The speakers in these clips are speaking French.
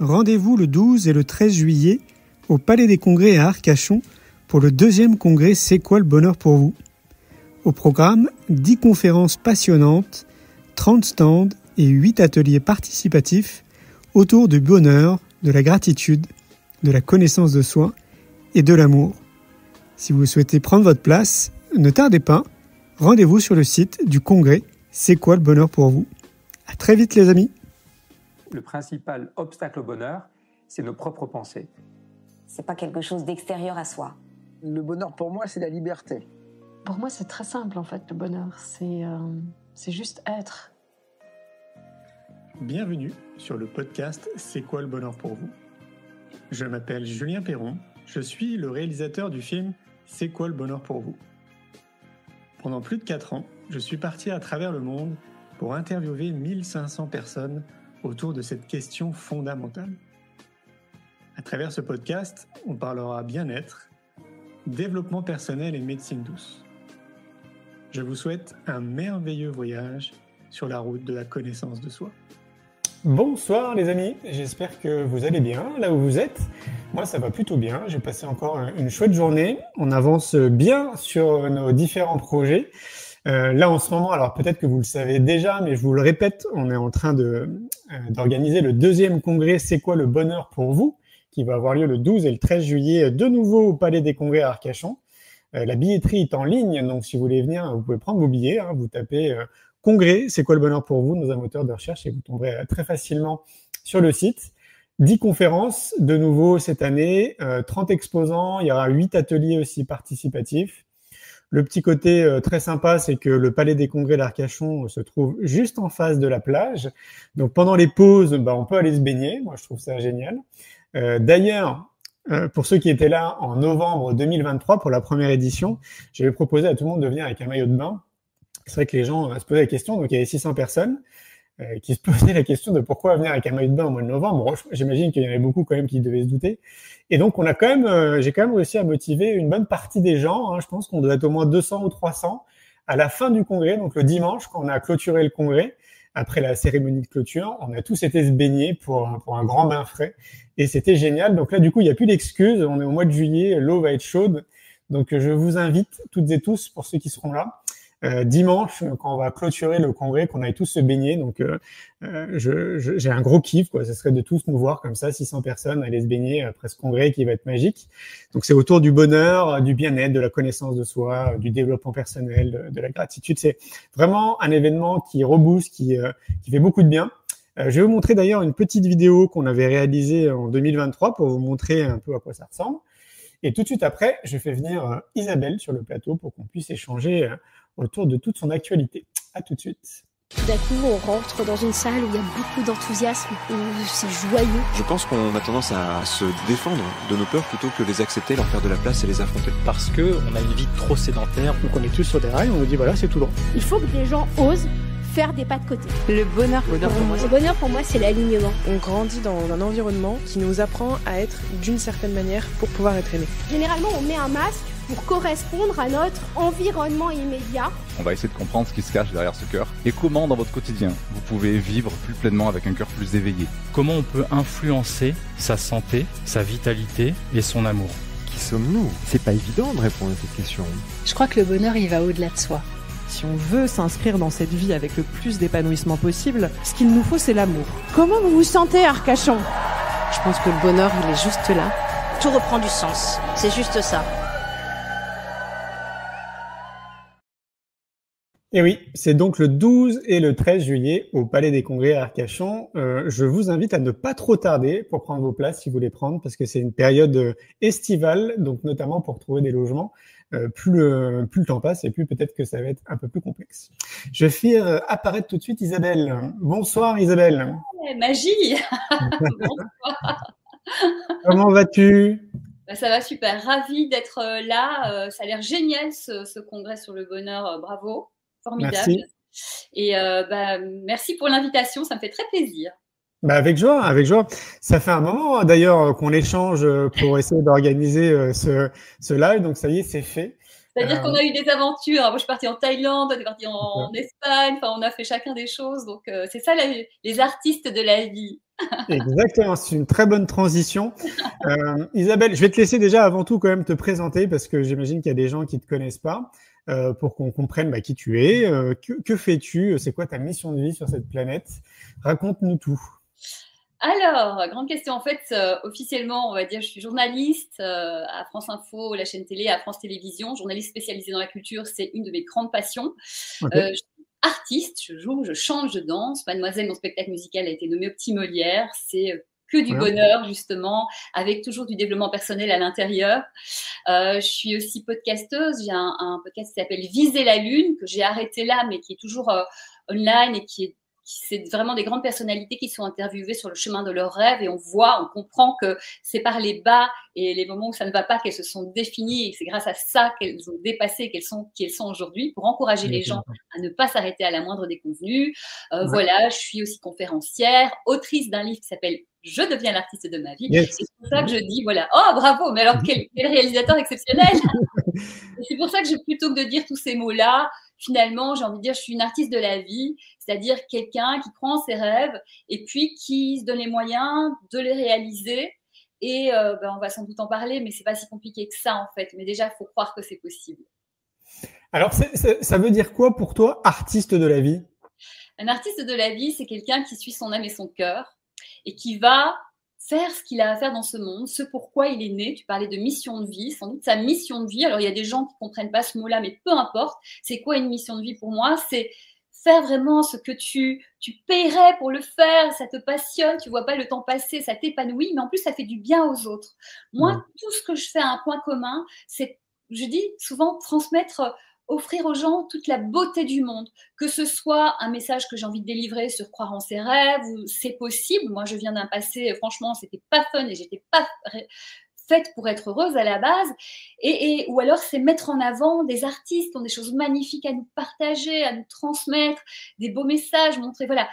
Rendez-vous le 12 et le 13 juillet au Palais des Congrès à Arcachon pour le 2e congrès C'est quoi le bonheur pour vous ? Au programme, 10 conférences passionnantes, 30 stands et 8 ateliers participatifs autour du bonheur, de la gratitude, de la connaissance de soi et de l'amour. Si vous souhaitez prendre votre place, ne tardez pas, rendez-vous sur le site du congrès C'est quoi le bonheur pour vous ? À très vite les amis. Le principal obstacle au bonheur, c'est nos propres pensées. C'est pas quelque chose d'extérieur à soi. Le bonheur pour moi, c'est la liberté. Pour moi, c'est très simple en fait, le bonheur. C'est juste être. Bienvenue sur le podcast C'est quoi le bonheur pour vous ? Je m'appelle Julien Perron, je suis le réalisateur du film C'est quoi le bonheur pour vous ? Pendant plus de 4 ans, je suis parti à travers le monde pour interviewer 1500 personnes autour de cette question fondamentale. À travers ce podcast, on parlera bien-être, développement personnel et médecine douce. Je vous souhaite un merveilleux voyage sur la route de la connaissance de soi. Bonsoir les amis, j'espère que vous allez bien là où vous êtes. Moi ça va plutôt bien, j'ai passé encore une chouette journée. On avance bien sur nos différents projets. Là en ce moment, alors peut-être que vous le savez déjà, mais je vous le répète, on est en train d'organiser le 2e congrès C'est quoi le bonheur pour vous, qui va avoir lieu le 12 et le 13 juillet de nouveau au Palais des Congrès à Arcachon. La billetterie est en ligne, donc si vous voulez venir, vous pouvez prendre vos billets, vous tapez congrès C'est quoi le bonheur pour vous dans un moteur de recherche et vous tomberez très facilement sur le site. 10 conférences de nouveau cette année, 30 exposants, il y aura 8 ateliers aussi participatifs. Le petit côté très sympa, c'est que le Palais des Congrès d'Arcachon se trouve juste en face de la plage. Donc pendant les pauses, on peut aller se baigner. Moi, je trouve ça génial. D'ailleurs, pour ceux qui étaient là en novembre 2023 pour la première édition, j'avais proposé à tout le monde de venir avec un maillot de bain. C'est vrai que les gens se posaient la question. Donc il y avait 600 personnes qui se posaient la question de pourquoi venir avec un maillot de bain au mois de novembre. Bon, j'imagine qu'il y en avait beaucoup quand même qui devaient se douter. Et donc, j'ai quand même réussi à motiver une bonne partie des gens. Je pense qu'on doit être au moins 200 ou 300 à la fin du congrès. Donc, le dimanche, quand on a clôturé le congrès, après la cérémonie de clôture, on a tous été se baigner pour un grand bain frais. Et c'était génial. Donc là, du coup, il n'y a plus d'excuses. On est au mois de juillet, l'eau va être chaude. Donc, je vous invite toutes et tous, pour ceux qui seront là, dimanche, quand on va clôturer le congrès, qu'on aille tous se baigner. Donc, j'ai un gros kiff, quoi. Ce serait de tous nous voir comme ça, 600 personnes aller se baigner après ce congrès qui va être magique. Donc, c'est autour du bonheur, du bien-être, de la connaissance de soi, du développement personnel, de la gratitude. C'est vraiment un événement qui rebooste, qui fait beaucoup de bien. Je vais vous montrer d'ailleurs une petite vidéo qu'on avait réalisée en 2023 pour vous montrer un peu à quoi ça ressemble. Et tout de suite après, je fais venir Isabelle sur le plateau pour qu'on puisse échanger autour de toute son actualité. À tout de suite. Tout d'un coup, on rentre dans une salle où il y a beaucoup d'enthousiasme, où c'est joyeux. Je pense qu'on a tendance à se défendre de nos peurs plutôt que les accepter, leur faire de la place et les affronter. Parce qu'on a une vie trop sédentaire. Donc on est tous sur des rails, on nous dit voilà, c'est tout droit. Il faut que les gens osent faire des pas de côté. Le bonheur pour moi, c'est l'alignement. On grandit dans un environnement qui nous apprend à être d'une certaine manière pour pouvoir être aimé. Généralement, on met un masque pour correspondre à notre environnement immédiat. On va essayer de comprendre ce qui se cache derrière ce cœur et comment dans votre quotidien vous pouvez vivre plus pleinement avec un cœur plus éveillé. Comment on peut influencer sa santé, sa vitalité et son amour. Qui sommes-nous ? C'est pas évident de répondre à cette question. Je crois que le bonheur, il va au-delà de soi. Si on veut s'inscrire dans cette vie avec le plus d'épanouissement possible, ce qu'il nous faut, c'est l'amour. Comment vous vous sentez, Arcachon ? Je pense que le bonheur, il est juste là. Tout reprend du sens. C'est juste ça. Et oui, c'est donc le 12 et le 13 juillet au Palais des Congrès à Arcachon. Je vous invite à ne pas trop tarder pour prendre vos places si vous voulez prendre, parce que c'est une période estivale, donc notamment pour trouver des logements. Plus le temps passe et plus peut-être que ça va être un peu plus complexe. Je fais apparaître tout de suite Isabelle. Bonsoir Isabelle. Magie. Bonsoir. Comment vas-tu ? Ça va super, ravie d'être là. Ça a l'air génial ce congrès sur le bonheur. Bravo, formidable. Merci. Et merci pour l'invitation, ça me fait très plaisir. Avec joie, avec joie. Ça fait un moment d'ailleurs qu'on échange pour essayer d'organiser ce live, donc ça y est, c'est fait. C'est-à-dire qu'on a eu des aventures. Moi, je suis partie en Thaïlande, on est parti en Espagne. Enfin, on a fait chacun des choses. Donc, c'est ça les artistes de la vie. Exactement, c'est une très bonne transition. Isabelle, je vais te laisser déjà avant tout quand même te présenter parce que j'imagine qu'il y a des gens qui ne te connaissent pas pour qu'on comprenne qui tu es, que fais-tu, c'est quoi ta mission de vie sur cette planète? Raconte-nous tout. Alors, grande question. En fait, officiellement, on va dire, je suis journaliste à France Info, la chaîne télé, à France Télévisions. Journaliste spécialisée dans la culture, c'est une de mes grandes passions. Okay. Je suis artiste, je joue, je chante, je danse. Mademoiselle, mon spectacle musical a été nommé au Petit Molière. C'est que du bonheur, justement, avec toujours du développement personnel à l'intérieur. Je suis aussi podcasteuse. J'ai un podcast qui s'appelle Viser la Lune, que j'ai arrêté là, mais qui est toujours online et c'est vraiment des grandes personnalités qui sont interviewées sur le chemin de leurs rêves et on comprend que c'est par les bas et les moments où ça ne va pas qu'elles se sont définies et c'est grâce à ça qu'elles ont dépassé, qu'elles sont aujourd'hui pour encourager les gens à ne pas s'arrêter à la moindre déconvenue. Voilà, je suis aussi conférencière, autrice d'un livre qui s'appelle Je deviens l'artiste de ma vie. Yes. Et c'est pour ça que je dis, voilà, oh bravo, mais alors quel réalisateur exceptionnel. Et c'est pour ça que plutôt que de dire tous ces mots-là, finalement, j'ai envie de dire, je suis une artiste de la vie, c'est-à-dire quelqu'un qui prend ses rêves et puis qui se donne les moyens de les réaliser. Et on va sans doute en parler, mais c'est pas si compliqué que ça en fait. Mais déjà, il faut croire que c'est possible. Alors, ça veut dire quoi pour toi, artiste de la vie? Un artiste de la vie, c'est quelqu'un qui suit son âme et son cœur et qui va faire ce qu'il a à faire dans ce monde, ce pourquoi il est né. Tu parlais de mission de vie, sans doute sa mission de vie. Alors, il y a des gens qui ne comprennent pas ce mot-là, mais peu importe. C'est quoi une mission de vie pour moi? C'est faire vraiment ce que tu paierais pour le faire, ça te passionne, tu vois pas le temps passer, ça t'épanouit, mais en plus, ça fait du bien aux autres. Moi, tout ce que je fais a un point commun, c'est, je dis souvent, transmettre, offrir aux gens toute la beauté du monde, que ce soit un message que j'ai envie de délivrer sur croire en ses rêves, ou c'est possible. Moi, je viens d'un passé, franchement, c'était pas fun et j'étais pas faite pour être heureuse à la base, ou alors c'est mettre en avant des artistes qui ont des choses magnifiques à nous partager, à nous transmettre, des beaux messages, montrer, voilà,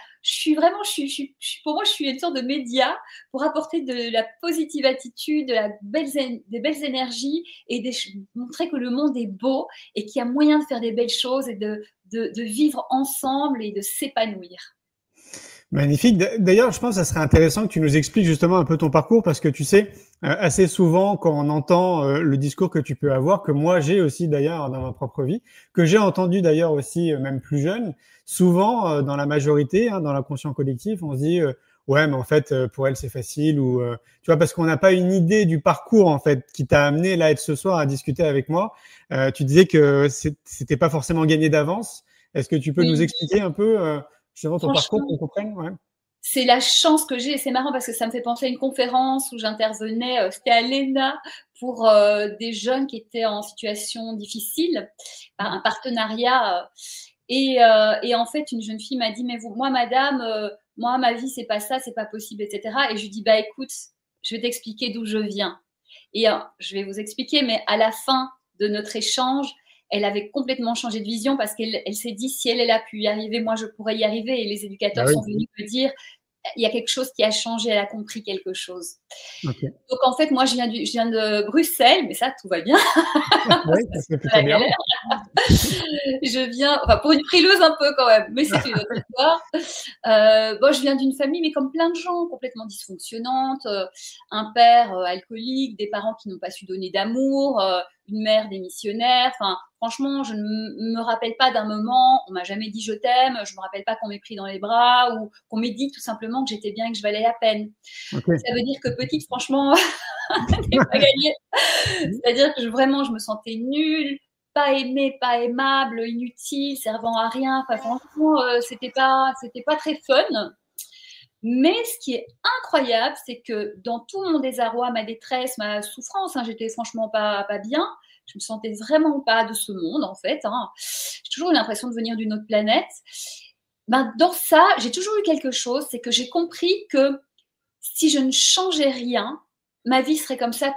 pour moi, je suis une sorte de média pour apporter de la positive attitude, des belles énergies et montrer que le monde est beau et qu'il y a moyen de faire des belles choses et de vivre ensemble et de s'épanouir. Magnifique. D'ailleurs, je pense que ça serait intéressant que tu nous expliques justement un peu ton parcours parce que tu sais, assez souvent quand on entend le discours que tu peux avoir, que moi j'ai aussi d'ailleurs dans ma propre vie, que j'ai entendu d'ailleurs aussi même plus jeune, souvent dans la majorité, dans l'inconscient collectif, on se dit ouais mais en fait pour elle c'est facile ou tu vois parce qu'on n'a pas une idée du parcours en fait qui t'a amené là être ce soir à discuter avec moi. Tu disais que c'était pas forcément gagné d'avance. Est-ce que tu peux nous expliquer un peu justement ton parcours qu'on comprenne? C'est la chance que j'ai et c'est marrant parce que ça me fait penser à une conférence où j'intervenais, c'était à l'ENA pour des jeunes qui étaient en situation difficile, un partenariat et en fait une jeune fille m'a dit mais moi madame, moi ma vie c'est pas ça, c'est pas possible, etc. Et je lui dis bah écoute, je vais t'expliquer d'où je viens et je vais vous expliquer, mais à la fin de notre échange elle avait complètement changé de vision parce qu'elle s'est dit, si elle a pu y arriver, moi, je pourrais y arriver. Et les éducateurs sont venus me dire, il y a quelque chose qui a changé, elle a compris quelque chose. Okay. Donc, en fait, moi, je viens de Bruxelles, mais ça, tout va bien. Oui, ça se fait plutôt bien. Je viens, enfin, pour une frileuse un peu quand même, mais c'est une autre histoire. Je viens d'une famille, mais comme plein de gens, complètement dysfonctionnante. Un père alcoolique, des parents qui n'ont pas su donner d'amour, une mère démissionnaire. Enfin, franchement, je ne me rappelle pas d'un moment, on m'a jamais dit je t'aime, je me rappelle pas qu'on m'ait pris dans les bras ou qu'on m'ait dit tout simplement que j'étais bien et que je valais la peine. Okay. Ça veut dire que petite, franchement, j'ai pas gagné. C'est-à-dire que vraiment, je me sentais nulle, pas aimée, pas aimable, inutile, servant à rien. Enfin, franchement, c'était pas très fun. Mais ce qui est incroyable, c'est que dans tout mon désarroi, ma détresse, ma souffrance, j'étais franchement pas bien. Je me sentais vraiment pas de ce monde, en fait. J'ai toujours eu l'impression de venir d'une autre planète. Dans ça, j'ai toujours eu quelque chose, c'est que j'ai compris que si je ne changeais rien, ma vie serait comme ça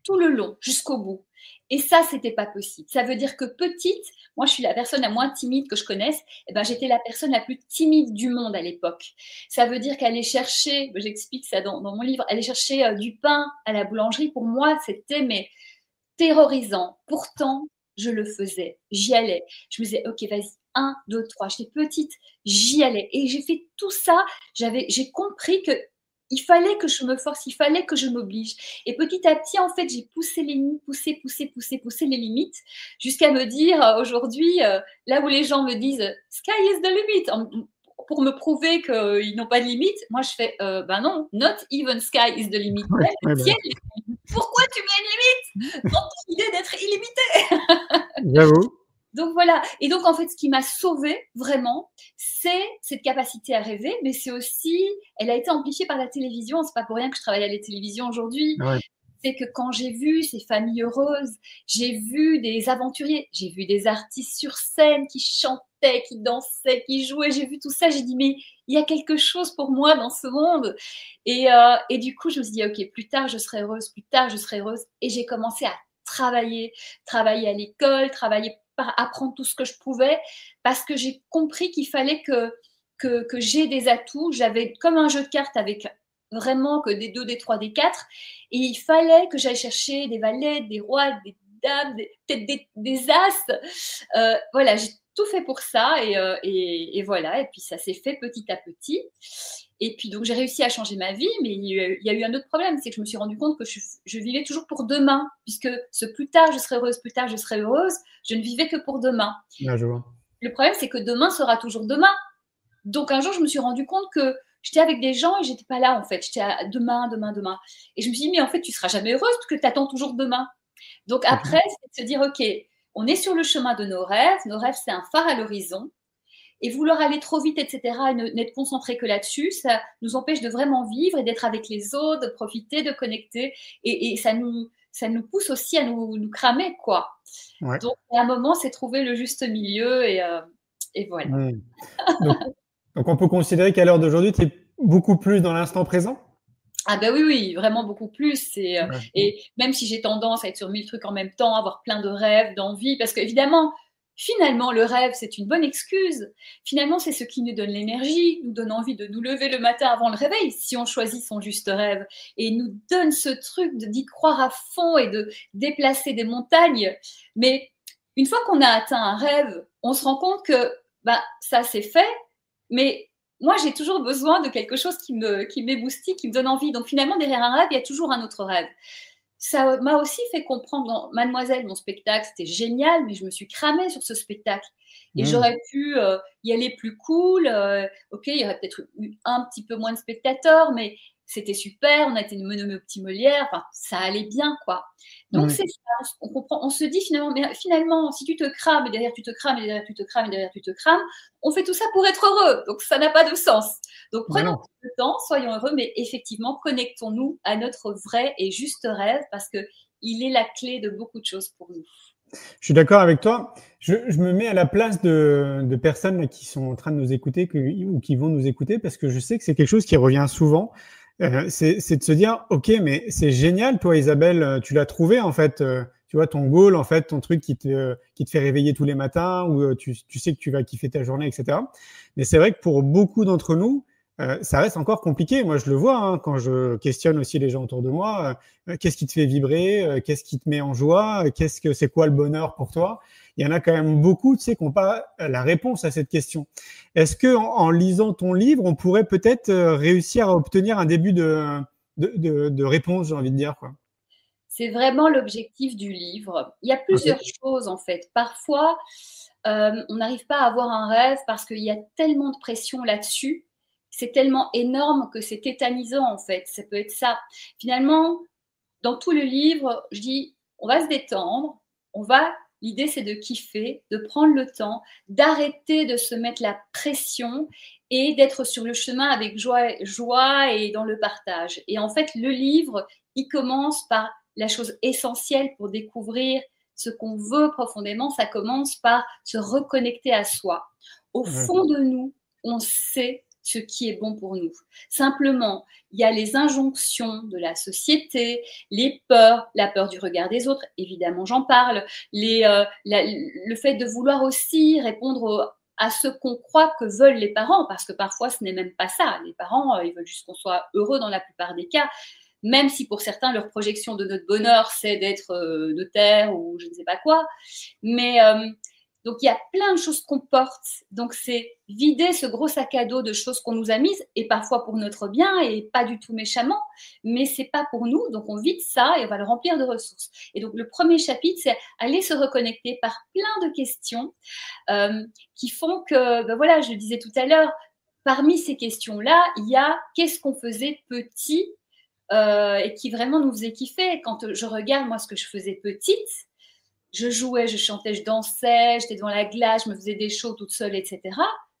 tout le long, jusqu'au bout. Et ça, c'était pas possible. Ça veut dire que petite, moi, je suis la personne la moins timide que je connaisse. J'étais la personne la plus timide du monde à l'époque. Ça veut dire qu'aller chercher, j'explique ça dans mon livre, aller chercher du pain à la boulangerie, pour moi, c'était terrorisant. Pourtant, je le faisais. J'y allais. Je me disais, OK, vas-y, 1, 2, 3. J'étais petite, j'y allais. Et j'ai fait tout ça. J'ai compris que il fallait que je me force, il fallait que je m'oblige. Et petit à petit, en fait, j'ai poussé les limites, poussé les limites, jusqu'à me dire aujourd'hui, là où les gens me disent « sky is the limit », pour me prouver qu'ils n'ont pas de limite, moi je fais ben non, not even sky is the limit. Pourquoi tu mets une limite dans ton idée d'être illimité? J'avoue. Donc voilà. Et donc en fait, ce qui m'a sauvée vraiment, c'est cette capacité à rêver, mais c'est aussi, elle a été amplifiée par la télévision. C'est pas pour rien que je travaille à la télévision aujourd'hui. Ouais. C'est que quand j'ai vu ces familles heureuses, j'ai vu des aventuriers, j'ai vu des artistes sur scène qui chantaient, qui dansaient, qui jouaient. J'ai vu tout ça. J'ai dit mais il y a quelque chose pour moi dans ce monde. Et du coup, je me suis dit ok, plus tard je serai heureuse, plus tard je serai heureuse. Et j'ai commencé à travailler à l'école, apprendre tout ce que je pouvais, parce que j'ai compris qu'il fallait que j'ai des atouts. J'avais comme un jeu de cartes avec vraiment que des 2, des 3, des 4, et il fallait que j'aille chercher des valets, des rois, des dames, peut-être des as. Voilà, j'ai tout fait pour ça, et voilà, et puis ça s'est fait petit à petit. Et puis donc j'ai réussi à changer ma vie, mais il y a eu un autre problème, c'est que je me suis rendu compte que je vivais toujours pour demain, puisque ce plus tard je serai heureuse, plus tard je serai heureuse, je ne vivais que pour demain. Ah, je vois. Le problème, c'est que demain sera toujours demain. Donc un jour, je me suis rendu compte que j'étais avec des gens et j'étais pas là en fait. J'étais à demain. Et je me suis dit, mais en fait, tu seras jamais heureuse parce que tu attends toujours demain. Donc après, c'est de se dire, ok, on est sur le chemin de nos rêves. Nos rêves, c'est un phare à l'horizon. Et vouloir aller trop vite, etc., et n'être concentré que là-dessus, ça nous empêche de vraiment vivre et d'être avec les autres, de profiter, de connecter. Et ça nous pousse aussi à nous cramer, quoi. Ouais. Donc, à un moment, c'est trouver le juste milieu et voilà. Donc, on peut considérer qu'à l'heure d'aujourd'hui, tu es beaucoup plus dans l'instant présent? Ah ben oui, vraiment beaucoup plus. Et même si j'ai tendance à être sur 1000 trucs en même temps, avoir plein de rêves, d'envies, parce qu'évidemment, finalement, le rêve, c'est une bonne excuse. Finalement, c'est ce qui nous donne l'énergie, nous donne envie de nous lever le matin avant le réveil, si on choisit son juste rêve, et nous donne ce truc d'y croire à fond et de déplacer des montagnes. Mais une fois qu'on a atteint un rêve, on se rend compte que ça, c'est fait, mais moi, j'ai toujours besoin de quelque chose qui m'éboustille, qui me donne envie. Donc finalement, derrière un rêve, il y a toujours un autre rêve. Ça m'a aussi fait comprendre dans Mademoiselle, mon spectacle, c'était génial, mais je me suis cramée sur ce spectacle. Et j'aurais pu y aller plus cool. Ok, il y aurait peut-être eu un petit peu moins de spectateurs, mais c'était super. On a été nommé au Petit Molière. Enfin, ça allait bien, quoi. Donc, c'est ça. On comprend. On se dit finalement, si tu te crames, et derrière tu te crames, et derrière tu te crames, et derrière tu te crames, on fait tout ça pour être heureux. Donc, ça n'a pas de sens. Donc, prenons le temps, soyons heureux, mais effectivement, connectons-nous à notre vrai et juste rêve, parce que il est la clé de beaucoup de choses pour nous. Je suis d'accord avec toi. Je me mets à la place de personnes qui sont en train de nous écouter ou qui vont nous écouter, parce que je sais que c'est quelque chose qui revient souvent. C'est de se dire, ok, mais c'est génial, toi Isabelle, tu l'as trouvé en fait, tu vois ton goal, en fait, ton truc qui te fait réveiller tous les matins, ou tu sais que tu vas kiffer ta journée, etc. Mais c'est vrai que pour beaucoup d'entre nous, ça reste encore compliqué. Moi, je le vois quand je questionne aussi les gens autour de moi. Qu'est-ce qui te fait vibrer? Qu'est-ce qui te met en joie? C'est quoi le bonheur pour toi? Il y en a quand même beaucoup, tu sais, qui n'ont pas la réponse à cette question. Est-ce que en lisant ton livre, on pourrait peut-être réussir à obtenir un début de réponse, j'ai envie de dire, quoi? C'est vraiment l'objectif du livre. Il y a plusieurs choses, en fait. Parfois, on n'arrive pas à avoir un rêve parce qu'il y a tellement de pression là-dessus. C'est tellement énorme que c'est tétanisant, en fait. Ça peut être ça. Finalement, dans tout le livre, je dis, on va se détendre, l'idée, c'est de kiffer, de prendre le temps, d'arrêter de se mettre la pression et d'être sur le chemin avec joie et dans le partage. Et en fait, le livre, il commence par la chose essentielle pour découvrir ce qu'on veut profondément. Ça commence par se reconnecter à soi. Au fond de nous, on sait ce qui est bon pour nous. Simplement, il y a les injonctions de la société, les peurs, la peur du regard des autres, évidemment j'en parle, le fait de vouloir aussi répondre à ce qu'on croit que veulent les parents, parce que parfois ce n'est même pas ça. Les parents, ils veulent juste qu'on soit heureux dans la plupart des cas, même si pour certains, leur projection de notre bonheur, c'est d'être notaire ou je ne sais pas quoi. Mais Donc, il y a plein de choses qu'on porte. Donc, c'est vider ce gros sac à dos de choses qu'on nous a mises, et parfois pour notre bien, et pas du tout méchamment, mais c'est pas pour nous. Donc, on vide ça et on va le remplir de ressources. Et donc, le premier chapitre, c'est aller se reconnecter par plein de questions qui font que, ben voilà, je le disais tout à l'heure, parmi ces questions-là, il y a qu'est-ce qu'on faisait petit et qui vraiment nous faisait kiffer. Quand je regarde, moi, ce que je faisais petite, je jouais, je chantais, je dansais, j'étais devant la glace, je me faisais des shows toute seule, etc.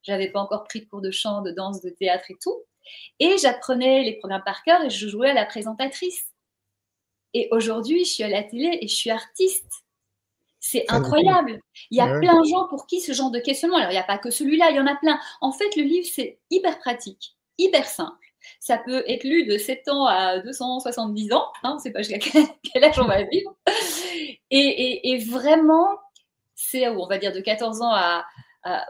Je n'avais pas encore pris de cours de chant, de danse, de théâtre et tout. Et j'apprenais les programmes par cœur et je jouais à la présentatrice. Et aujourd'hui, je suis à la télé et je suis artiste. C'est incroyable. Il y a plein de gens pour qui ce genre de questionnement. Alors, il n'y a pas que celui-là, il y en a plein. En fait, le livre, c'est hyper pratique, hyper simple. Ça peut être lu de 7 ans à 270 ans. Hein, on ne sait pas jusqu'à quel âge on va vivre. Et vraiment, c'est, on va dire, de 14 ans à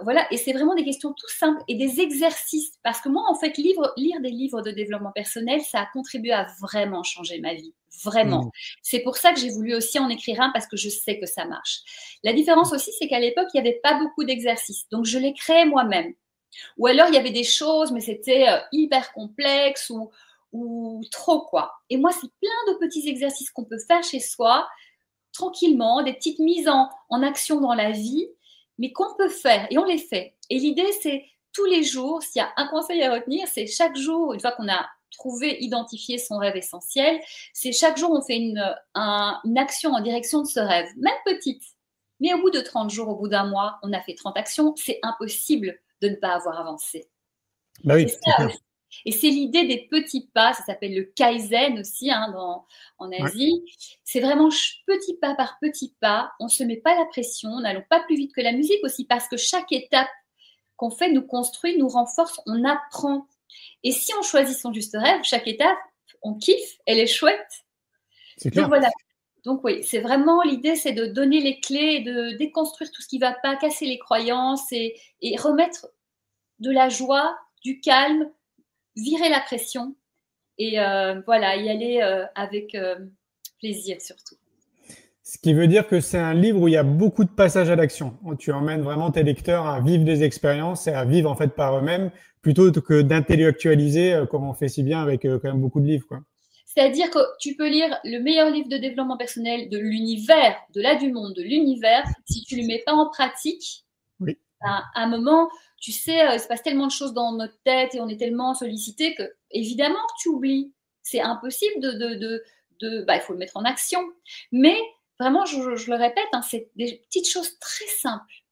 voilà. Et c'est vraiment des questions tout simples et des exercices. Parce que moi, en fait, lire des livres de développement personnel, ça a contribué à vraiment changer ma vie. Vraiment. C'est pour ça que j'ai voulu aussi en écrire un, parce que je sais que ça marche. La différence aussi, c'est qu'à l'époque, il n'y avait pas beaucoup d'exercices. Donc, je les créais moi-même. Ou alors, il y avait des choses, mais c'était hyper complexe ou trop, quoi. Et moi, c'est plein de petits exercices qu'on peut faire chez soi, tranquillement, des petites mises en action dans la vie, mais qu'on peut faire, et on les fait. Et l'idée, c'est tous les jours, s'il y a un conseil à retenir, c'est chaque jour, une fois qu'on a trouvé, identifié son rêve essentiel, c'est chaque jour, on fait une action en direction de ce rêve, même petite. Mais au bout de 30 jours, au bout d'un mois, on a fait 30 actions, c'est impossible de ne pas avoir avancé. Bah oui, et c'est l'idée des petits pas, ça s'appelle le Kaizen aussi hein, en Asie. Ouais. C'est vraiment petit pas par petit pas, on ne se met pas la pression, n'allons pas plus vite que la musique aussi, parce que chaque étape qu'on fait nous construit, nous renforce, on apprend. Et si on choisit son juste rêve, chaque étape, on kiffe, elle est chouette. C'est clair. Donc voilà. Donc oui, c'est vraiment l'idée, c'est de donner les clés, de déconstruire tout ce qui ne va pas, casser les croyances et remettre de la joie, du calme, virer la pression et voilà, y aller avec plaisir surtout. Ce qui veut dire que c'est un livre où il y a beaucoup de passages à l'action. Tu emmènes vraiment tes lecteurs à vivre des expériences et à vivre en fait par eux-mêmes plutôt que d'intellectualiser comme on fait si bien avec quand même beaucoup de livres, quoi. C'est-à-dire que tu peux lire le meilleur livre de développement personnel de l'univers, du monde, de l'univers, si tu ne le mets pas en pratique, oui. À un moment, tu sais, il se passe tellement de choses dans notre tête et on est tellement sollicité que, évidemment, que tu oublies. C'est impossible il faut le mettre en action. Mais vraiment, je le répète, hein, c'est des petites choses très simples.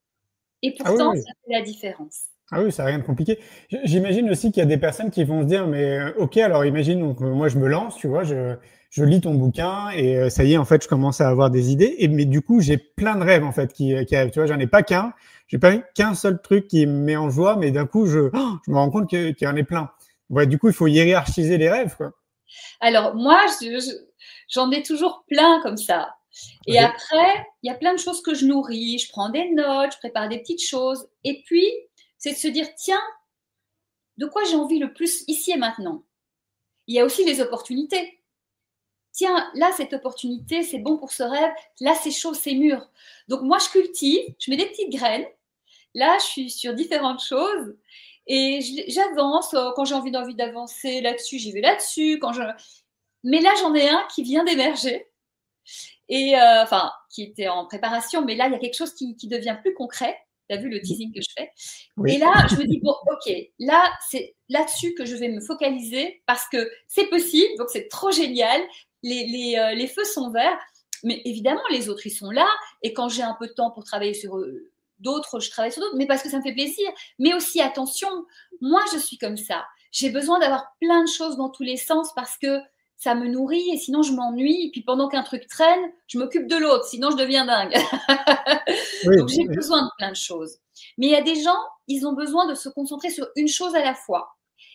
Et pourtant, ça fait la différence. Ah oui, ça n'a rien de compliqué. J'imagine aussi qu'il y a des personnes qui vont se dire, mais ok, alors imagine, donc, moi je me lance, tu vois, je lis ton bouquin et ça y est, en fait, je commence à avoir des idées. Mais du coup, j'ai plein de rêves, en fait, qui arrivent. Tu vois, j'en ai pas qu'un. J'ai pas qu'un seul truc qui me met en joie, mais d'un coup, je me rends compte qu'il y en a plein. Ouais, du coup, il faut hiérarchiser les rêves, quoi. Alors, moi, j'en ai toujours plein comme ça. Et après, il y a plein de choses que je nourris. Je prends des notes, je prépare des petites choses. Et puis, c'est de se dire, tiens, de quoi j'ai envie le plus ici et maintenant? Il y a aussi les opportunités. Tiens, là, cette opportunité, c'est bon pour ce rêve. Là, c'est chaud, c'est mûr. Donc, moi, je cultive, je mets des petites graines. Là, je suis sur différentes choses et j'avance. Quand j'ai envie d'avancer là-dessus, j'y vais là-dessus. Mais là, j'en ai un qui vient d'émerger et qui était en préparation. Mais là, il y a quelque chose qui devient plus concret. Tu as vu le teasing que je fais. Oui. Et là, je me dis, bon, ok, là, c'est là-dessus que je vais me focaliser parce que c'est possible, donc c'est trop génial. Les feux sont verts, mais évidemment, les autres, ils sont là. Et quand j'ai un peu de temps pour travailler sur d'autres, je travaille sur d'autres, mais parce que ça me fait plaisir. Mais aussi, attention, moi, je suis comme ça. J'ai besoin d'avoir plein de choses dans tous les sens parce que ça me nourrit et sinon je m'ennuie. Et puis pendant qu'un truc traîne, je m'occupe de l'autre, sinon je deviens dingue. Donc j'ai besoin de plein de choses. Mais il y a des gens, ils ont besoin de se concentrer sur une chose à la fois.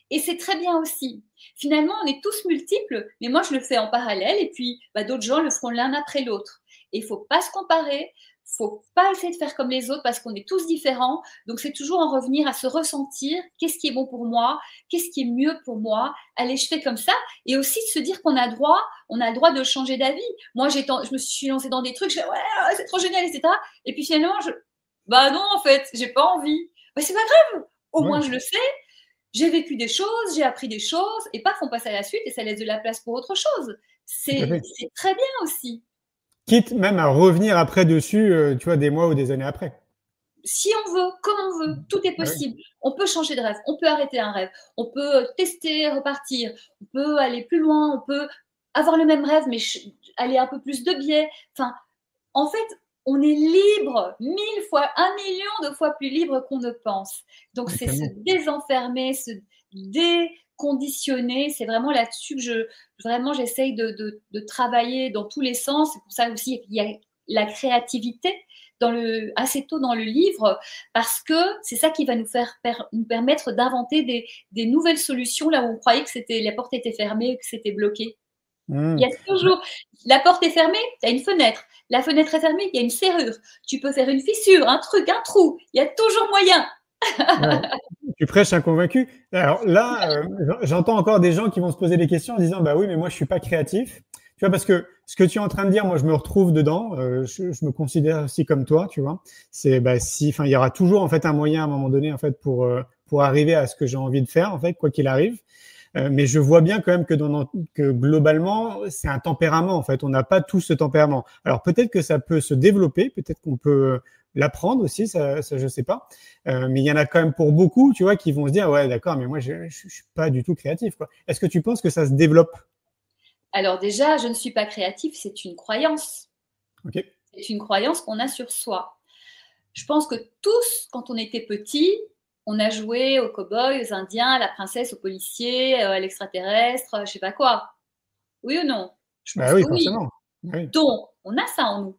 Et c'est très bien aussi. Finalement, on est tous multiples, mais moi je le fais en parallèle et puis d'autres gens le feront l'un après l'autre. Et il ne faut pas se comparer. Il ne faut pas essayer de faire comme les autres parce qu'on est tous différents. Donc, c'est toujours en revenir à se ressentir. Qu'est-ce qui est bon pour moi? Qu'est-ce qui est mieux pour moi? Allez, je fais comme ça. Et aussi de se dire qu'on a le droit de changer d'avis. Moi, je me suis lancée dans des trucs. Je fais, ouais, c'est trop génial, etc. Et puis finalement, Bah non, en fait, j'ai pas envie. Bah c'est pas grave. Au moins, je le sais. J'ai vécu des choses, j'ai appris des choses, et paf, on passe à la suite et ça laisse de la place pour autre chose. C'est très bien aussi. Quitte même à revenir après dessus, tu vois, des mois ou des années après. Si on veut, comme on veut, tout est possible. On peut changer de rêve, on peut arrêter un rêve, on peut tester, repartir, on peut aller plus loin, on peut avoir le même rêve, mais aller un peu plus de biais. Enfin, en fait, on est libre 1000 fois, 1 million de fois plus libre qu'on ne pense. Donc, c'est se désenfermer, se déconditionner. C'est vraiment là-dessus que j'essaye de travailler dans tous les sens. C'est pour ça aussi qu'il y a la créativité assez tôt dans le livre, parce que c'est ça qui va nous permettre d'inventer des nouvelles solutions là où on croyait que la porte était fermée, que c'était bloqué. Il y a toujours, la porte est fermée, il y a une fenêtre. La fenêtre est fermée, il y a une serrure. Tu peux faire une fissure, un truc, un trou. Il y a toujours moyen. Tu prêches un convaincu. Alors là, j'entends encore des gens qui vont se poser des questions en disant, bah oui, mais moi, je suis pas créatif. Tu vois, parce que ce que tu es en train de dire, moi, je me retrouve dedans. Je me considère aussi comme toi, tu vois. C'est, il y aura toujours, en fait, un moyen à un moment donné, en fait, pour arriver à ce que j'ai envie de faire, en fait, quoi qu'il arrive. Mais je vois bien quand même que globalement, c'est un tempérament, en fait. On n'a pas tous ce tempérament. Alors, peut-être que ça peut se développer, peut-être qu'on peut l'apprendre aussi, ça, je sais pas. Mais il y en a quand même pour beaucoup, tu vois, qui vont se dire, ouais, d'accord, mais moi, je suis pas du tout créatif, quoi. Est-ce que tu penses que ça se développe? Alors déjà, je ne suis pas créatif, c'est une croyance. Okay. C'est une croyance qu'on a sur soi. Je pense que tous, quand on était petits, on a joué aux cow-boys, aux indiens, à la princesse, aux policiers, à l'extraterrestre, je sais pas quoi. Oui ou non? Je pense oui, que oui. Forcément. Oui. Donc, on a ça en nous.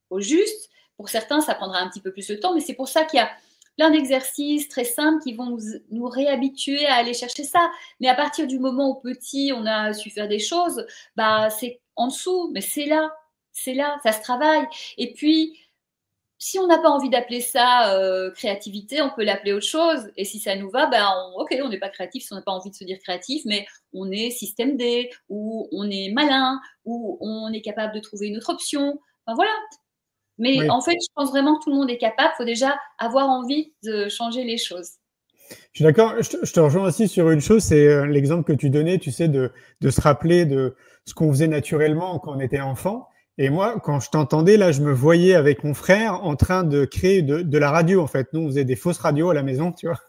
Au juste, pour certains, ça prendra un petit peu plus de temps, mais c'est pour ça qu'il y a plein d'exercices très simples qui vont nous réhabituer à aller chercher ça. Mais à partir du moment où petit, on a su faire des choses, c'est en dessous, mais c'est là, ça se travaille. Et puis, si on n'a pas envie d'appeler ça créativité, on peut l'appeler autre chose. Et si ça nous va, on n'est pas créatif si on n'a pas envie de se dire créatif, mais on est système D, ou on est malin, ou on est capable de trouver une autre option. Enfin, voilà. Mais en fait, je pense vraiment que tout le monde est capable. Il faut déjà avoir envie de changer les choses. Je suis d'accord. Je te rejoins aussi sur une chose, c'est l'exemple que tu donnais, tu sais, de se rappeler de ce qu'on faisait naturellement quand on était enfant. Et moi, quand je t'entendais, là, je me voyais avec mon frère en train de créer de la radio, en fait. Nous, on faisait des fausses radios à la maison, tu vois.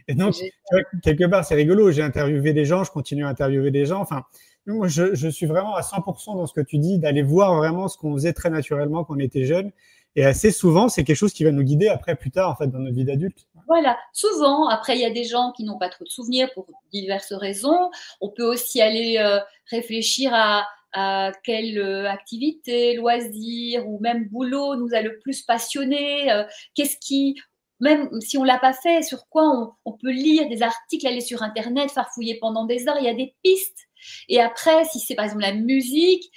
Et donc, tu vois, quelque part, c'est rigolo. J'ai interviewé des gens, je continue à interviewer des gens. Enfin, moi, je suis vraiment à 100% dans ce que tu dis, d'aller voir vraiment ce qu'on faisait très naturellement quand on était jeune. Et assez souvent, c'est quelque chose qui va nous guider après, plus tard, en fait, dans notre vie d'adulte. Voilà, souvent. Après, il y a des gens qui n'ont pas trop de souvenirs pour diverses raisons. On peut aussi aller réfléchir à quelle activité, loisir ou même boulot nous a le plus passionné. Qu'est-ce qui, même si on l'a pas fait, sur quoi on peut lire des articles, aller sur Internet, farfouiller pendant des heures. Il y a des pistes. Et après, si c'est par exemple la musique,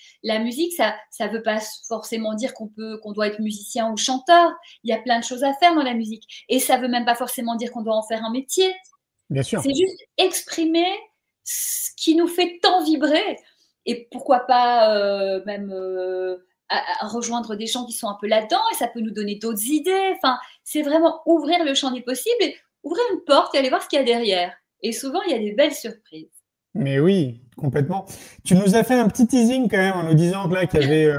ça veut pas forcément dire qu'on doit être musicien ou chanteur. Il y a plein de choses à faire dans la musique. Et ça veut même pas forcément dire qu'on doit en faire un métier. Bien sûr. C'est juste exprimer ce qui nous fait tant vibrer. Et pourquoi pas même à rejoindre des gens qui sont un peu là-dedans, et ça peut nous donner d'autres idées. Enfin, c'est vraiment ouvrir le champ des possibles et ouvrir une porte et aller voir ce qu'il y a derrière. Et souvent, il y a des belles surprises. Mais oui, complètement. Tu nous as fait un petit teasing quand même en nous disant que là qu'il y avait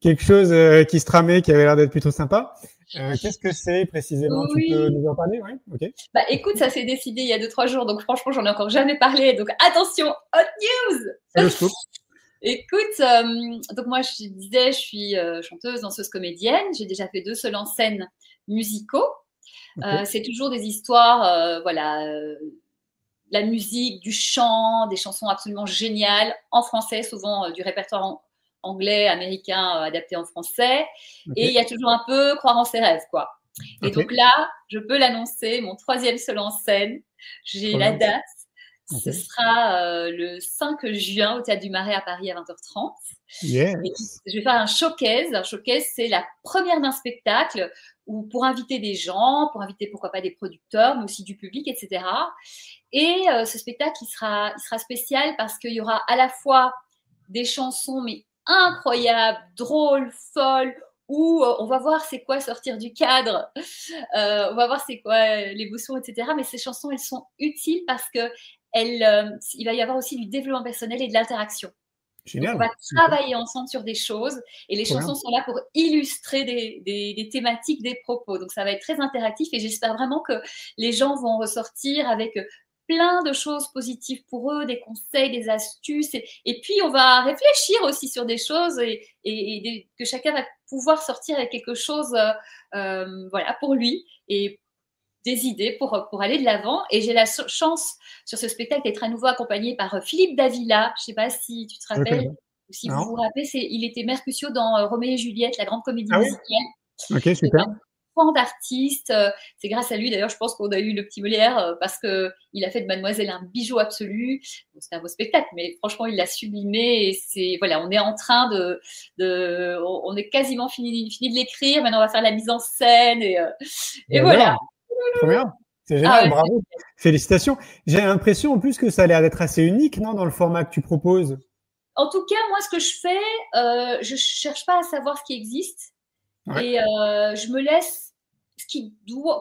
quelque chose qui se tramait, qui avait l'air d'être plutôt sympa. Qu'est-ce que c'est précisément? Oui. Tu peux nous en parler? Oui, ok. Écoute, ça s'est décidé il y a 2-3 jours, donc franchement, j'en ai encore jamais parlé. Donc attention, hot news. C'est le scoop. Écoute, donc moi, je disais, je suis chanteuse, danseuse, comédienne. J'ai déjà fait 2 seuls en scène musicaux. Okay. C'est toujours des histoires, la musique, du chant, des chansons absolument géniales, en français, souvent du répertoire anglais, américain, adapté en français. Okay. Et il y a toujours un peu croire en ses rêves, quoi. Et okay. Donc là, je peux l'annoncer, mon 3e seul en scène, j'ai la date. Ce sera le 5 juin au Théâtre du Marais à Paris à 20h30. Yes. Et je vais faire un showcase. Un showcase, c'est la première d'un spectacle où, pour inviter des gens, pour inviter pourquoi pas des producteurs, mais aussi du public, etc. Et ce spectacle, il sera spécial parce qu'il y aura à la fois des chansons, mais incroyables, drôles, folles, où on va voir c'est quoi sortir du cadre, on va voir c'est quoi l'émotion, etc. Mais ces chansons, elles sont utiles parce que il va y avoir aussi du développement personnel et de l'interaction. Génial. Donc, on va travailler ensemble sur des choses et les chansons sont là pour illustrer des thématiques, des propos. Donc, ça va être très interactif et j'espère vraiment que les gens vont ressortir avec plein de choses positives pour eux, des conseils, des astuces. Et puis, on va réfléchir aussi sur des choses et que chacun va pouvoir sortir avec quelque chose voilà, pour lui et des idées pour aller de l'avant. Et j'ai la chance sur ce spectacle d'être à nouveau accompagnée par Philippe Davila. Je ne sais pas si tu te rappelles ou si vous vous rappelez. Il était Mercutio dans Roméo et Juliette, la grande comédie musicale. Ok, super. Grand d'artiste. C'est grâce à lui, d'ailleurs, je pense qu'on a eu le petit Molière parce qu'il a fait de Mademoiselle un bijou absolu. C'était un beau spectacle, mais franchement, il l'a sublimé. Et c'est, voilà, on est en train on est quasiment fini de l'écrire. Maintenant, on va faire la mise en scène. Et voilà. Trop bien. C'est génial, bravo. Félicitations. J'ai l'impression en plus que ça a l'air d'être assez unique, non, dans le format que tu proposes. En tout cas, moi, ce que je fais, je cherche pas à savoir ce qui existe. Et je me laisse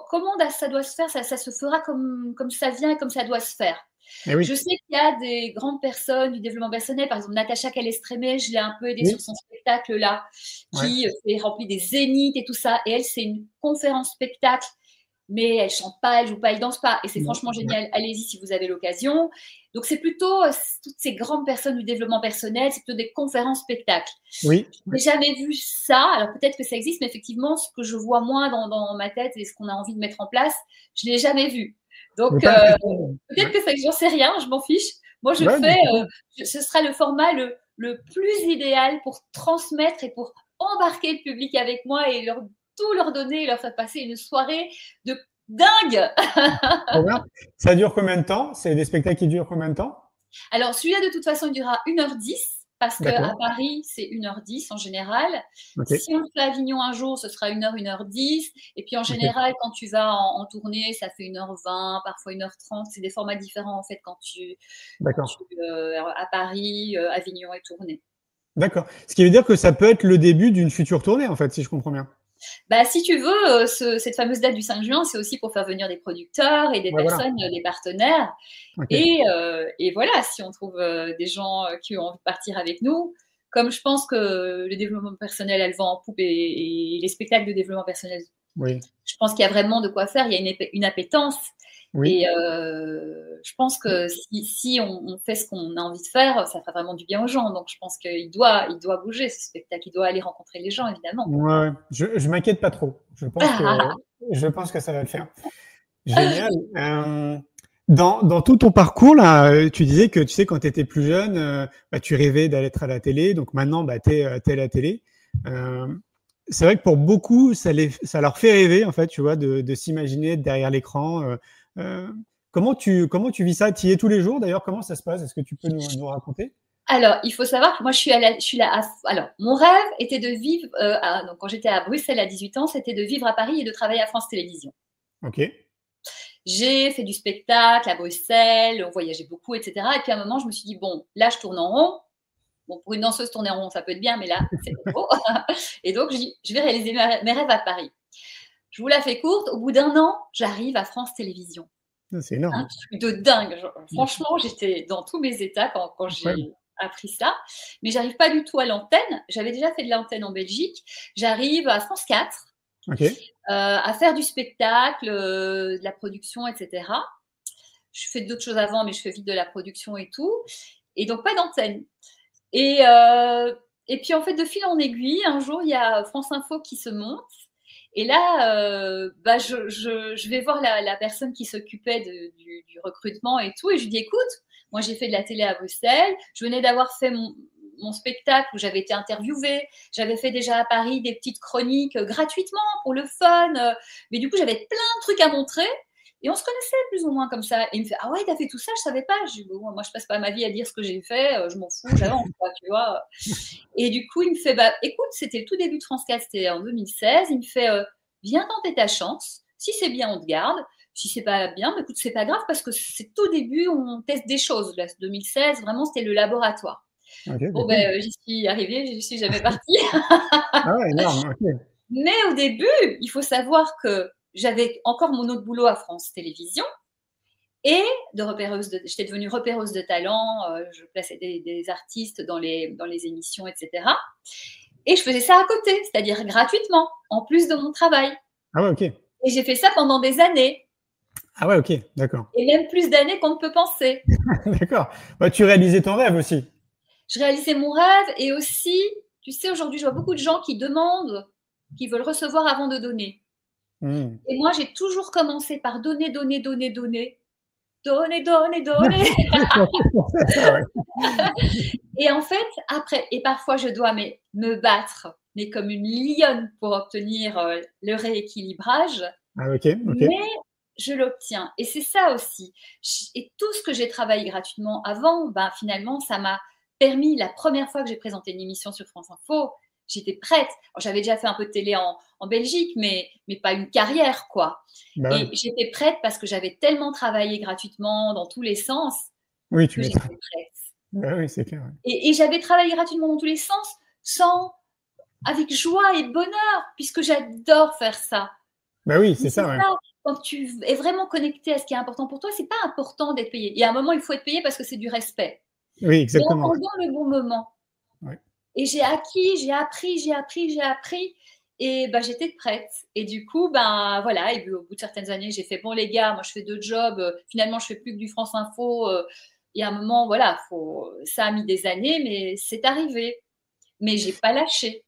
comment ça doit se faire, ça se fera comme ça vient et comme ça doit se faire. Je sais qu'il y a des grandes personnes du développement personnel, par exemple Natacha Calestrémé, je l'ai un peu aidée sur son spectacle là, qui est rempli des zéniths et tout ça. Et elle, c'est une conférence spectacle, mais elle chante pas, elle joue pas, elle danse pas. Et c'est franchement génial. Allez-y si vous avez l'occasion. Donc, c'est plutôt toutes ces grandes personnes du développement personnel, c'est plutôt des conférences spectacles. Oui. Je n'ai jamais vu ça. Alors, peut-être que ça existe, mais effectivement, ce que je vois moi dans ma tête et ce qu'on a envie de mettre en place, je ne l'ai jamais vu. Donc, peut-être que ça, j'en sais rien, je m'en fiche. Moi, je fais, ce sera le format le plus idéal pour transmettre et pour embarquer le public avec moi et tout leur donner et leur faire passer une soirée de dingue. Ça dure combien de temps? C'est des spectacles qui durent combien de temps? Alors, celui-là, de toute façon, il durera 1h10 parce qu'à Paris, c'est 1h10 en général. Si on fait à Avignon un jour, ce sera 1h, 1h10. Et puis, en général, quand tu vas en tournée, ça fait 1h20, parfois 1h30. C'est des formats différents, en fait, quand tu à Paris, Avignon et tournée. D'accord. Ce qui veut dire que ça peut être le début d'une future tournée, en fait, si je comprends bien. Bah, si tu veux, cette fameuse date du 5 juin, c'est aussi pour faire venir des producteurs et des personnes, des partenaires. Et voilà, si on trouve des gens qui ont envie de partir avec nous, comme je pense que le développement personnel, elle va en poupe et les spectacles de développement personnel, je pense qu'il y a vraiment de quoi faire. Il y a une appétence. Et je pense que si on fait ce qu'on a envie de faire, ça fera vraiment du bien aux gens. Donc, je pense qu'il doit bouger ce spectacle. Il doit aller rencontrer les gens, évidemment. Ouais, je m'inquiète pas trop. Je pense que ça va le faire. Génial. Dans tout ton parcours, là, tu disais que, tu sais, quand tu étais plus jeune, tu rêvais d'aller être à la télé. Donc maintenant, t'es à la télé. C'est vrai que pour beaucoup, ça leur fait rêver, en fait, tu vois, de s'imaginer être derrière l'écran. Comment tu vis ça? Tu y es tous les jours d'ailleurs? Comment ça se passe? Est-ce que tu peux nous raconter? Alors, il faut savoir que moi, je suis là. Alors, mon rêve était de vivre, donc quand j'étais à Bruxelles à 18 ans, c'était de vivre à Paris et de travailler à France Télévisions. Ok. J'ai fait du spectacle à Bruxelles, on voyageait beaucoup, etc. Et puis à un moment, je me suis dit, bon, là, je tourne en rond. Bon, pour une danseuse, tourner en rond, ça peut être bien, mais là, c'est trop. Et donc, je vais réaliser mes rêves à Paris. Je vous la fais courte. Au bout d'un an, j'arrive à France Télévisions. C'est énorme. Un truc de dingue. Franchement, j'étais dans tous mes états quand j'ai appris ça. Mais j'arrive pas du tout à l'antenne. J'avais déjà fait de l'antenne en Belgique. J'arrive à France 4 à faire du spectacle, de la production, etc. Je fais d'autres choses avant, mais je fais vite de la production et tout. Et donc, pas d'antenne. Et puis, en fait, de fil en aiguille, un jour, il y a France Info qui se monte. Et là, je vais voir la personne qui s'occupait du recrutement et tout. Et je lui dis, écoute, moi, j'ai fait de la télé à Bruxelles. Je venais d'avoir fait mon spectacle où j'avais été interviewée. J'avais fait déjà à Paris des petites chroniques gratuitement pour le fun. Mais du coup, j'avais plein de trucs à montrer. Et on se connaissait plus ou moins comme ça. Et il me fait, ah ouais, t'as fait tout ça, je savais pas. Je dis, bon, moi, je passe pas ma vie à dire ce que j'ai fait, je m'en fous, j'avance, quoi, tu vois. Et du coup, il me fait, écoute, c'était le tout début de France 4, c'était en 2016. Il me fait, viens tenter ta chance. Si c'est bien, on te garde. Si c'est pas bien, écoute, c'est pas grave parce que c'est tout début, on teste des choses. Là, 2016, vraiment, c'était le laboratoire. Bon, j'y suis arrivée, je ne suis jamais partie. Ah ouais, énorme, ok. Mais au début, il faut savoir que j'avais encore mon autre boulot à France Télévisions et j'étais devenue repéreuse de talent, je plaçais des artistes dans les émissions, etc. Et je faisais ça à côté, c'est-à-dire gratuitement, en plus de mon travail. Ah ouais, ok. Et j'ai fait ça pendant des années. Ah ouais, ok, d'accord. Et même plus d'années qu'on ne peut penser. D'accord. Bah, tu réalisais ton rêve aussi. Je réalisais mon rêve et aussi, tu sais, aujourd'hui, je vois beaucoup de gens qui demandent, qui veulent recevoir avant de donner. Et moi, j'ai toujours commencé par donner. Et en fait, après, et parfois, je dois me battre, mais comme une lionne pour obtenir le rééquilibrage. Ah, ok. Mais je l'obtiens. Et c'est ça aussi. Et tout ce que j'ai travaillé gratuitement avant, finalement, ça m'a permis, la première fois que j'ai présenté une émission sur France Info, j'étais prête. J'avais déjà fait un peu de télé en Belgique, mais pas une carrière, quoi. Et j'étais prête parce que j'avais tellement travaillé gratuitement dans tous les sens. Oui, tu j'étais prête. Oui, c'est clair. Ouais. Et j'avais travaillé gratuitement dans tous les sens, avec joie et bonheur, puisque j'adore faire ça. Oui, c'est ça. Ouais. Quand tu es vraiment connecté à ce qui est important pour toi, c'est pas important d'être payé. Et à un moment, il faut être payé parce que c'est du respect. Oui, exactement. Mais pendant le bon moment. Ouais. Et j'ai acquis, j'ai appris. Et j'étais prête. Et du coup, voilà. Et puis, au bout de certaines années, j'ai fait, bon, les gars, moi, je fais 2 jobs. Finalement, je fais plus que du France Info. Et à un moment, voilà, ça a mis des années, mais c'est arrivé. Mais j'ai pas lâché.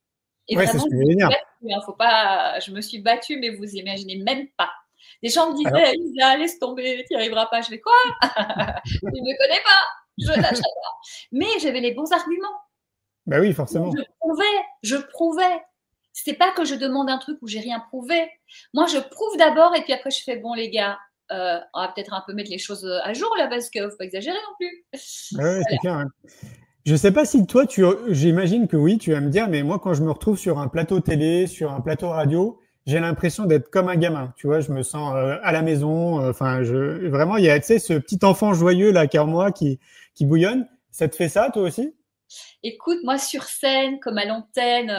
Et vraiment, je me suis battue, mais vous imaginez même pas. Les gens me disaient, Lisa, laisse tomber, tu n'y arriveras pas. Je fais quoi? Tu ne me connais pas, je lâcherai pas. Mais j'avais les bons arguments. Oui, forcément. Je prouvais. C'était pas que je demande un truc où j'ai rien prouvé. Moi, je prouve d'abord et puis après, je fais, bon, les gars, on va peut-être un peu mettre les choses à jour là parce qu'il ne faut pas exagérer non plus. Oui, c'est clair. Hein. Je sais pas si toi, j'imagine que oui, tu vas me dire, mais moi, quand je me retrouve sur un plateau télé, sur un plateau radio, j'ai l'impression d'être comme un gamin. Tu vois, je me sens à la maison. Vraiment, il y a, tu sais, ce petit enfant joyeux là, qui est en moi, qui bouillonne. Ça te fait ça, toi aussi? Écoute, moi, sur scène, comme à l'antenne,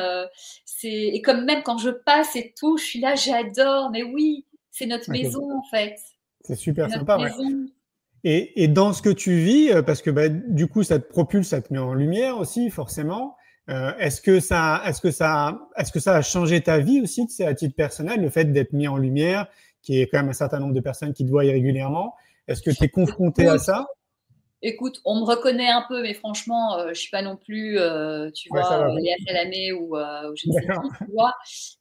et comme même quand je passe et tout, je suis là, j'adore. Mais oui, c'est notre maison, en fait. C'est super sympa, ouais. Et dans ce que tu vis, parce que du coup, ça te propulse, ça te met en lumière aussi, forcément. Est-ce que ça a changé ta vie aussi, tu sais, à titre personnel, le fait d'être mis en lumière, qui est quand même un certain nombre de personnes qui te voient régulièrement. Est-ce que tu es confronté à ça? Écoute, on me reconnaît un peu, mais franchement, je suis pas non plus, tu vois, Léa Salamé ou je ne sais qui, tu vois.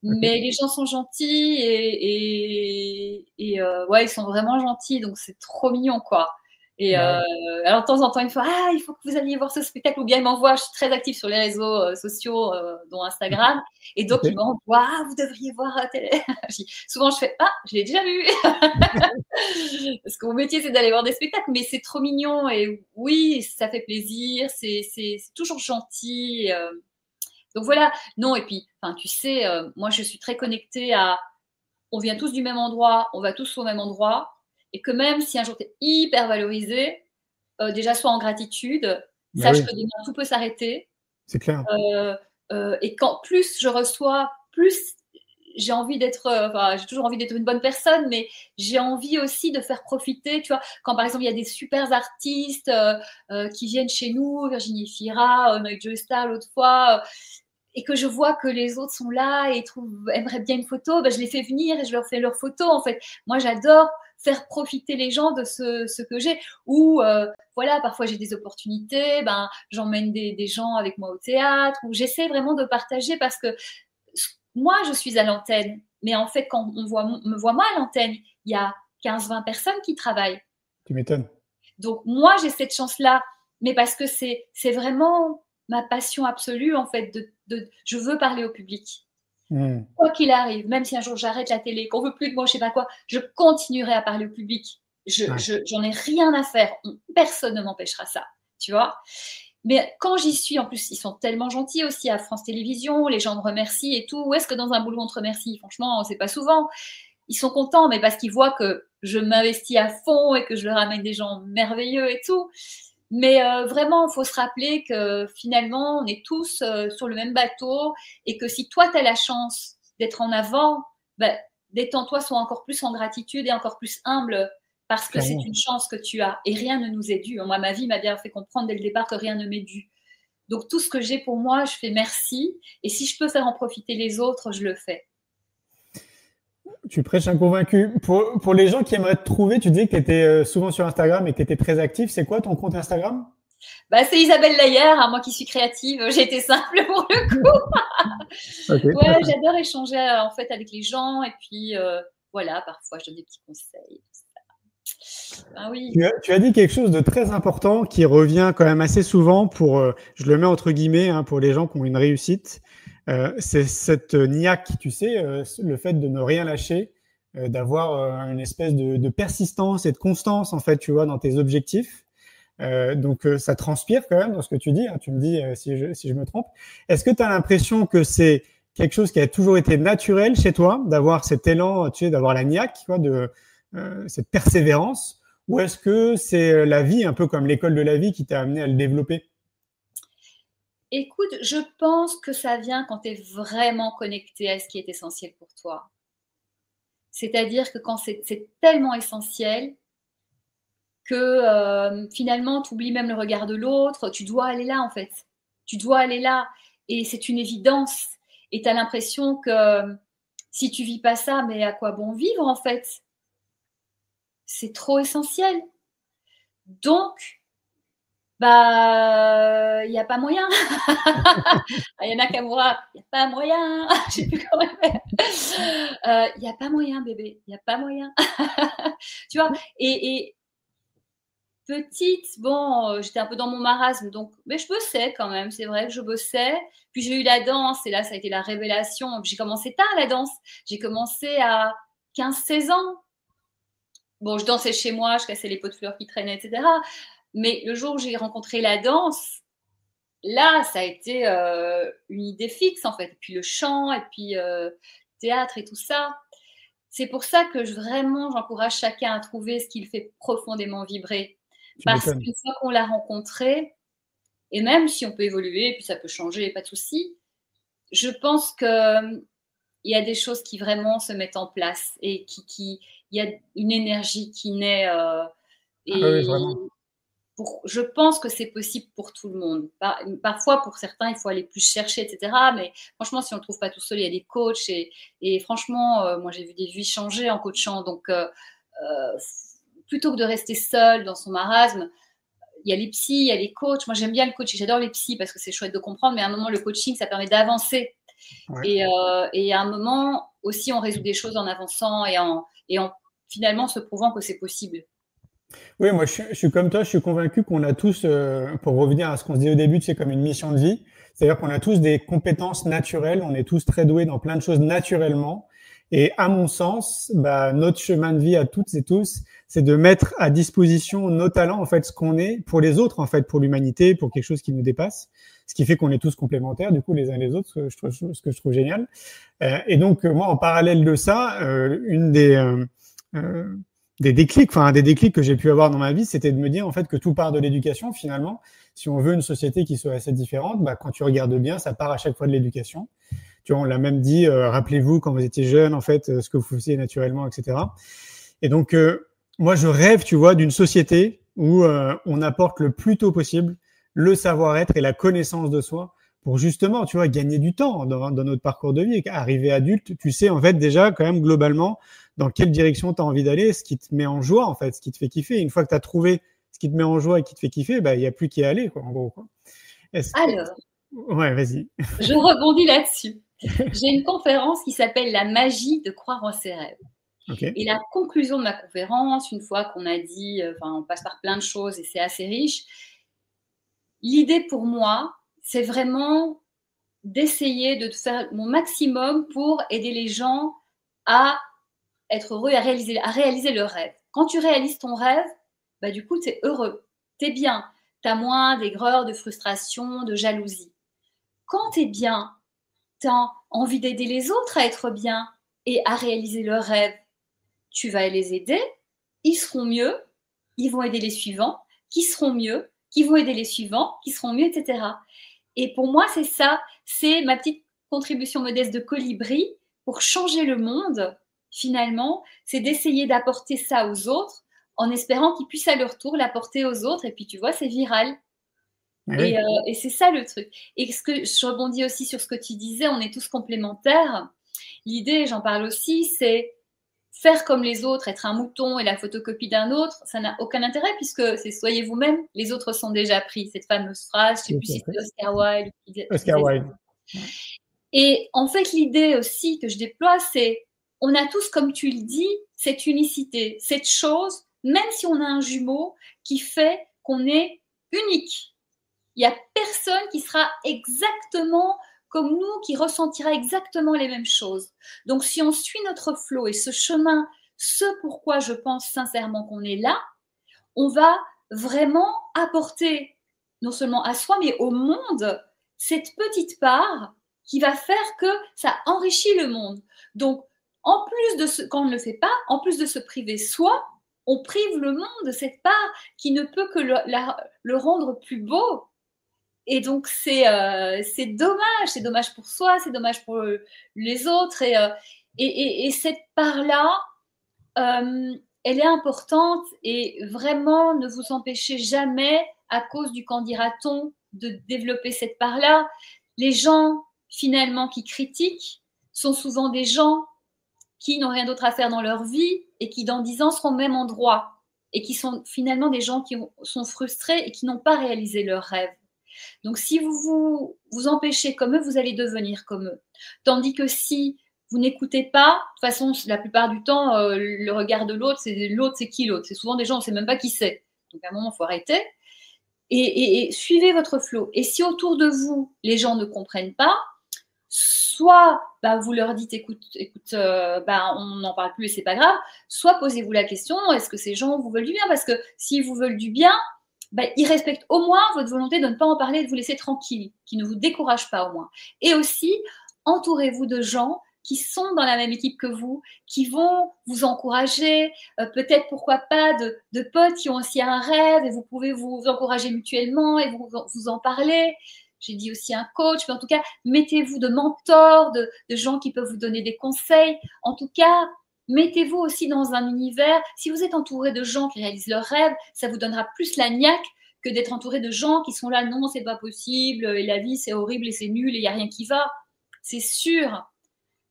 Mais les gens sont gentils et ils sont vraiment gentils, donc c'est trop mignon, quoi. Et alors de temps en temps, il me fait il faut que vous alliez voir ce spectacle, ou bien il m'envoie, je suis très active sur les réseaux sociaux, dont Instagram, et donc il m'envoie vous devriez voir la télé. Souvent je fais je l'ai déjà vu. Parce que mon métier c'est d'aller voir des spectacles, mais c'est trop mignon et oui, ça fait plaisir, c'est toujours gentil. Donc voilà, non, et puis tu sais, moi je suis très connectée on vient tous du même endroit, on va tous au même endroit. Et que même si un jour tu es hyper valorisé, déjà sois en gratitude, sache que demain tout peut s'arrêter. C'est clair. Et quand plus je reçois, plus j'ai envie d'être, j'ai toujours envie d'être une bonne personne, mais j'ai envie aussi de faire profiter, tu vois, quand par exemple il y a des super artistes qui viennent chez nous, Virginie Fira, Noé Joe Star l'autre fois, et que je vois que les autres sont là et aimeraient bien une photo, je les fais venir et je leur fais leur photo. En fait, moi j'adore faire profiter les gens de ce que j'ai. Ou voilà, parfois j'ai des opportunités, j'emmène des gens avec moi au théâtre, ou j'essaie vraiment de partager parce que moi je suis à l'antenne, mais en fait quand me voit moi à l'antenne, il y a 15-20 personnes qui travaillent. Tu m'étonnes. Donc moi j'ai cette chance-là, mais parce que c'est vraiment ma passion absolue en fait, je veux parler au public. Quoi qu'il arrive, même si un jour j'arrête la télé, qu'on veut plus de moi, je sais pas quoi, je continuerai à parler au public. J'en ai rien à faire. Personne ne m'empêchera ça, tu vois. Mais quand j'y suis, en plus, ils sont tellement gentils aussi à France Télévisions, les gens me remercient et tout. Où est-ce que dans un boulot on te remercie? Franchement, c'est pas souvent. Ils sont contents, mais parce qu'ils voient que je m'investis à fond et que je leur amène des gens merveilleux et tout. Mais vraiment, il faut se rappeler que finalement, on est tous sur le même bateau et que si toi, tu as la chance d'être en avant, bah, détends-toi, sois encore plus en gratitude et encore plus humble parce que c'est une chance que tu as et rien ne nous est dû. Moi, ma vie m'a bien fait comprendre dès le départ que rien ne m'est dû. Donc, tout ce que j'ai pour moi, je fais merci. Et si je peux faire en profiter les autres, je le fais. Tu prêches un convaincu. Pour les gens qui aimeraient te trouver, tu disais que tu étais souvent sur Instagram et que tu étais très actif. C'est quoi ton compte Instagram? Bah, c'est Isabelle Layer, hein, moi qui suis créative. J'ai été simple pour le coup. Okay. Ouais, j'adore échanger en fait avec les gens. Et puis, voilà, parfois, je donne des petits conseils. Ah oui. Tu as dit quelque chose de très important qui revient quand même assez souvent je le mets entre guillemets, hein, pour les gens qui ont une réussite. C'est cette niaque, tu sais, le fait de ne rien lâcher, d'avoir une espèce de persistance et de constance, en fait, tu vois, dans tes objectifs. Donc, ça transpire quand même dans ce que tu dis. Hein, tu me dis si je me trompe. Est-ce que tu as l'impression que c'est quelque chose qui a toujours été naturel chez toi, d'avoir cet élan, tu sais, d'avoir la niaque, quoi, cette persévérance, ou est-ce que c'est la vie, un peu comme l'école de la vie, qui t'a amené à le développer? Écoute, je pense que ça vient quand tu es vraiment connecté à ce qui est essentiel pour toi. C'est-à-dire que quand c'est tellement essentiel que finalement, tu oublies même le regard de l'autre. Tu dois aller là, en fait. Tu dois aller là. Et c'est une évidence. Et tu as l'impression que si tu vis pas ça, mais à quoi bon vivre, en fait? C'est trop essentiel. Donc, bah, il n'y a pas moyen. Il y en a qu'à moi. Il n'y a pas moyen. Je sais plus comment faire. Il n'y a pas moyen, bébé. Il n'y a pas moyen. Tu vois, et petite, bon, j'étais un peu dans mon marasme, donc, mais je bossais quand même. C'est vrai que je bossais. Puis j'ai eu la danse, et là, ça a été la révélation. J'ai commencé tard, la danse. J'ai commencé à 15-16 ans. Bon, je dansais chez moi, je cassais les pots de fleurs qui traînaient, etc. Mais le jour où j'ai rencontré la danse, là, ça a été une idée fixe, en fait. Et puis le chant, et puis théâtre et tout ça. C'est pour ça que vraiment, j'encourage chacun à trouver ce qui le fait profondément vibrer. Parce qu'une fois qu'on l'a rencontré, et même si on peut évoluer, et puis ça peut changer, pas de souci, je pense qu'il y a des choses qui vraiment se mettent en place et il y a une énergie qui naît. Oui, vraiment. Je pense que c'est possible pour tout le monde. Parfois, pour certains, il faut aller plus chercher, etc. Mais franchement, si on ne le trouve pas tout seul, il y a des coachs. Et franchement, moi, j'ai vu des vies changer en coachant. Donc, plutôt que de rester seul dans son marasme, il y a les psys, il y a les coachs. Moi, j'aime bien le coaching. J'adore les psys parce que c'est chouette de comprendre. Mais à un moment, le coaching, ça permet d'avancer. Ouais. Et à un moment, aussi, on résout des choses en avançant et en finalement se prouvant que c'est possible. Oui, moi, je suis comme toi, je suis convaincu qu'on a tous, pour revenir à ce qu'on se dit au début, c'est comme une mission de vie. C'est-à-dire qu'on a tous des compétences naturelles, on est tous très doués dans plein de choses naturellement. Et à mon sens, notre chemin de vie à toutes et tous, c'est de mettre à disposition nos talents, en fait, ce qu'on est pour les autres, en fait, pour l'humanité, pour quelque chose qui nous dépasse. Ce qui fait qu'on est tous complémentaires, du coup, les uns les autres, ce que je trouve génial. Et donc, moi, en parallèle de ça, une des déclics que j'ai pu avoir dans ma vie, c'était de me dire en fait que tout part de l'éducation finalement. Si on veut une société qui soit assez différente, quand tu regardes bien, ça part à chaque fois de l'éducation. Tu vois, on l'a même dit, rappelez-vous quand vous étiez jeune, en fait, ce que vous faisiez naturellement, etc. Et donc, moi, je rêve, tu vois, d'une société où on apporte le plus tôt possible le savoir-être et la connaissance de soi pour justement, tu vois, gagner du temps dans notre parcours de vie. Arriver adulte, tu sais en fait déjà quand même globalement dans quelle direction tu as envie d'aller, ce qui te met en joie en fait, ce qui te fait kiffer. Une fois que tu as trouvé ce qui te met en joie et qui te fait kiffer, il n'y a plus qu'à y aller, quoi, en gros. Quoi. Alors, ouais, vas-y. Je rebondis là-dessus. J'ai une conférence qui s'appelle « La magie de croire en ses rêves ». Okay. Et la conclusion de ma conférence, une fois qu'on a dit, on passe par plein de choses et c'est assez riche, l'idée pour moi, c'est vraiment d'essayer de faire mon maximum pour aider les gens à être heureux et à réaliser leur rêve. Quand tu réalises ton rêve, du coup, tu es heureux, tu es bien, tu as moins d'aigreur, de frustration, de jalousie. Quand tu es bien, tu as envie d'aider les autres à être bien et à réaliser leurs rêves. Tu vas les aider, ils seront mieux, ils vont aider les suivants, qui seront mieux, qui vont aider les suivants, qui seront mieux, etc. Et pour moi, c'est ça, c'est ma petite contribution modeste de colibri pour changer le monde, finalement, c'est d'essayer d'apporter ça aux autres en espérant qu'ils puissent à leur tour l'apporter aux autres. Et puis, tu vois, c'est viral. Oui. Et c'est ça le truc. Et je rebondis aussi sur ce que tu disais, on est tous complémentaires. L'idée, j'en parle aussi, c'est faire comme les autres, être un mouton et la photocopie d'un autre, ça n'a aucun intérêt puisque c'est soyez vous-même, les autres sont déjà pris. Cette fameuse phrase, je ne sais plus si c'est Oscar Wilde. Oscar Wilde. Et en fait, l'idée aussi que je déploie, c'est on a tous, comme tu le dis, cette unicité, cette chose, même si on a un jumeau, qui fait qu'on est unique. Il n'y a personne qui sera exactement comme nous, qui ressentira exactement les mêmes choses. Donc, si on suit notre flow et ce chemin, ce pourquoi je pense sincèrement qu'on est là, on va vraiment apporter, non seulement à soi, mais au monde, cette petite part qui va faire que ça enrichit le monde. Donc, en plus de ce, quand on ne le fait pas, en plus de se priver soi, on prive le monde de cette part qui ne peut que le rendre plus beau. Et donc, c'est dommage pour soi, c'est dommage pour les autres. Et cette part-là, elle est importante et vraiment ne vous empêchez jamais, à cause du qu'en dira-t-on, de développer cette part-là. Les gens, finalement, qui critiquent sont souvent des gens qui n'ont rien d'autre à faire dans leur vie et qui, dans 10 ans, seront au même endroit et qui sont finalement des gens qui sont frustrés et qui n'ont pas réalisé leurs rêves. Donc, si vous vous empêchez comme eux, vous allez devenir comme eux. Tandis que si vous n'écoutez pas, de toute façon, la plupart du temps, le regard de l'autre, c'est qui l'autre? C'est souvent des gens, on ne sait même pas qui c'est. Donc, à un moment, il faut arrêter. Et suivez votre flow. Et si autour de vous, les gens ne comprennent pas, soit vous leur dites, écoute, on n'en parle plus et c'est pas grave, soit posez-vous la question, est-ce que ces gens vous veulent du bien? Parce que s'ils vous veulent du bien, ils respectent au moins votre volonté de ne pas en parler et de vous laisser tranquille, qui ne vous découragent pas au moins. Et aussi, entourez-vous de gens qui sont dans la même équipe que vous, qui vont vous encourager, peut-être, pourquoi pas, de potes qui ont aussi un rêve et vous pouvez vous encourager mutuellement et vous en parler. J'ai dit aussi un coach, mais en tout cas, mettez-vous de mentors, de gens qui peuvent vous donner des conseils. En tout cas, mettez-vous aussi dans un univers. Si vous êtes entouré de gens qui réalisent leurs rêves, ça vous donnera plus la niaque que d'être entouré de gens qui sont là, non, c'est pas possible, et la vie, c'est horrible et c'est nul et il n'y a rien qui va. C'est sûr.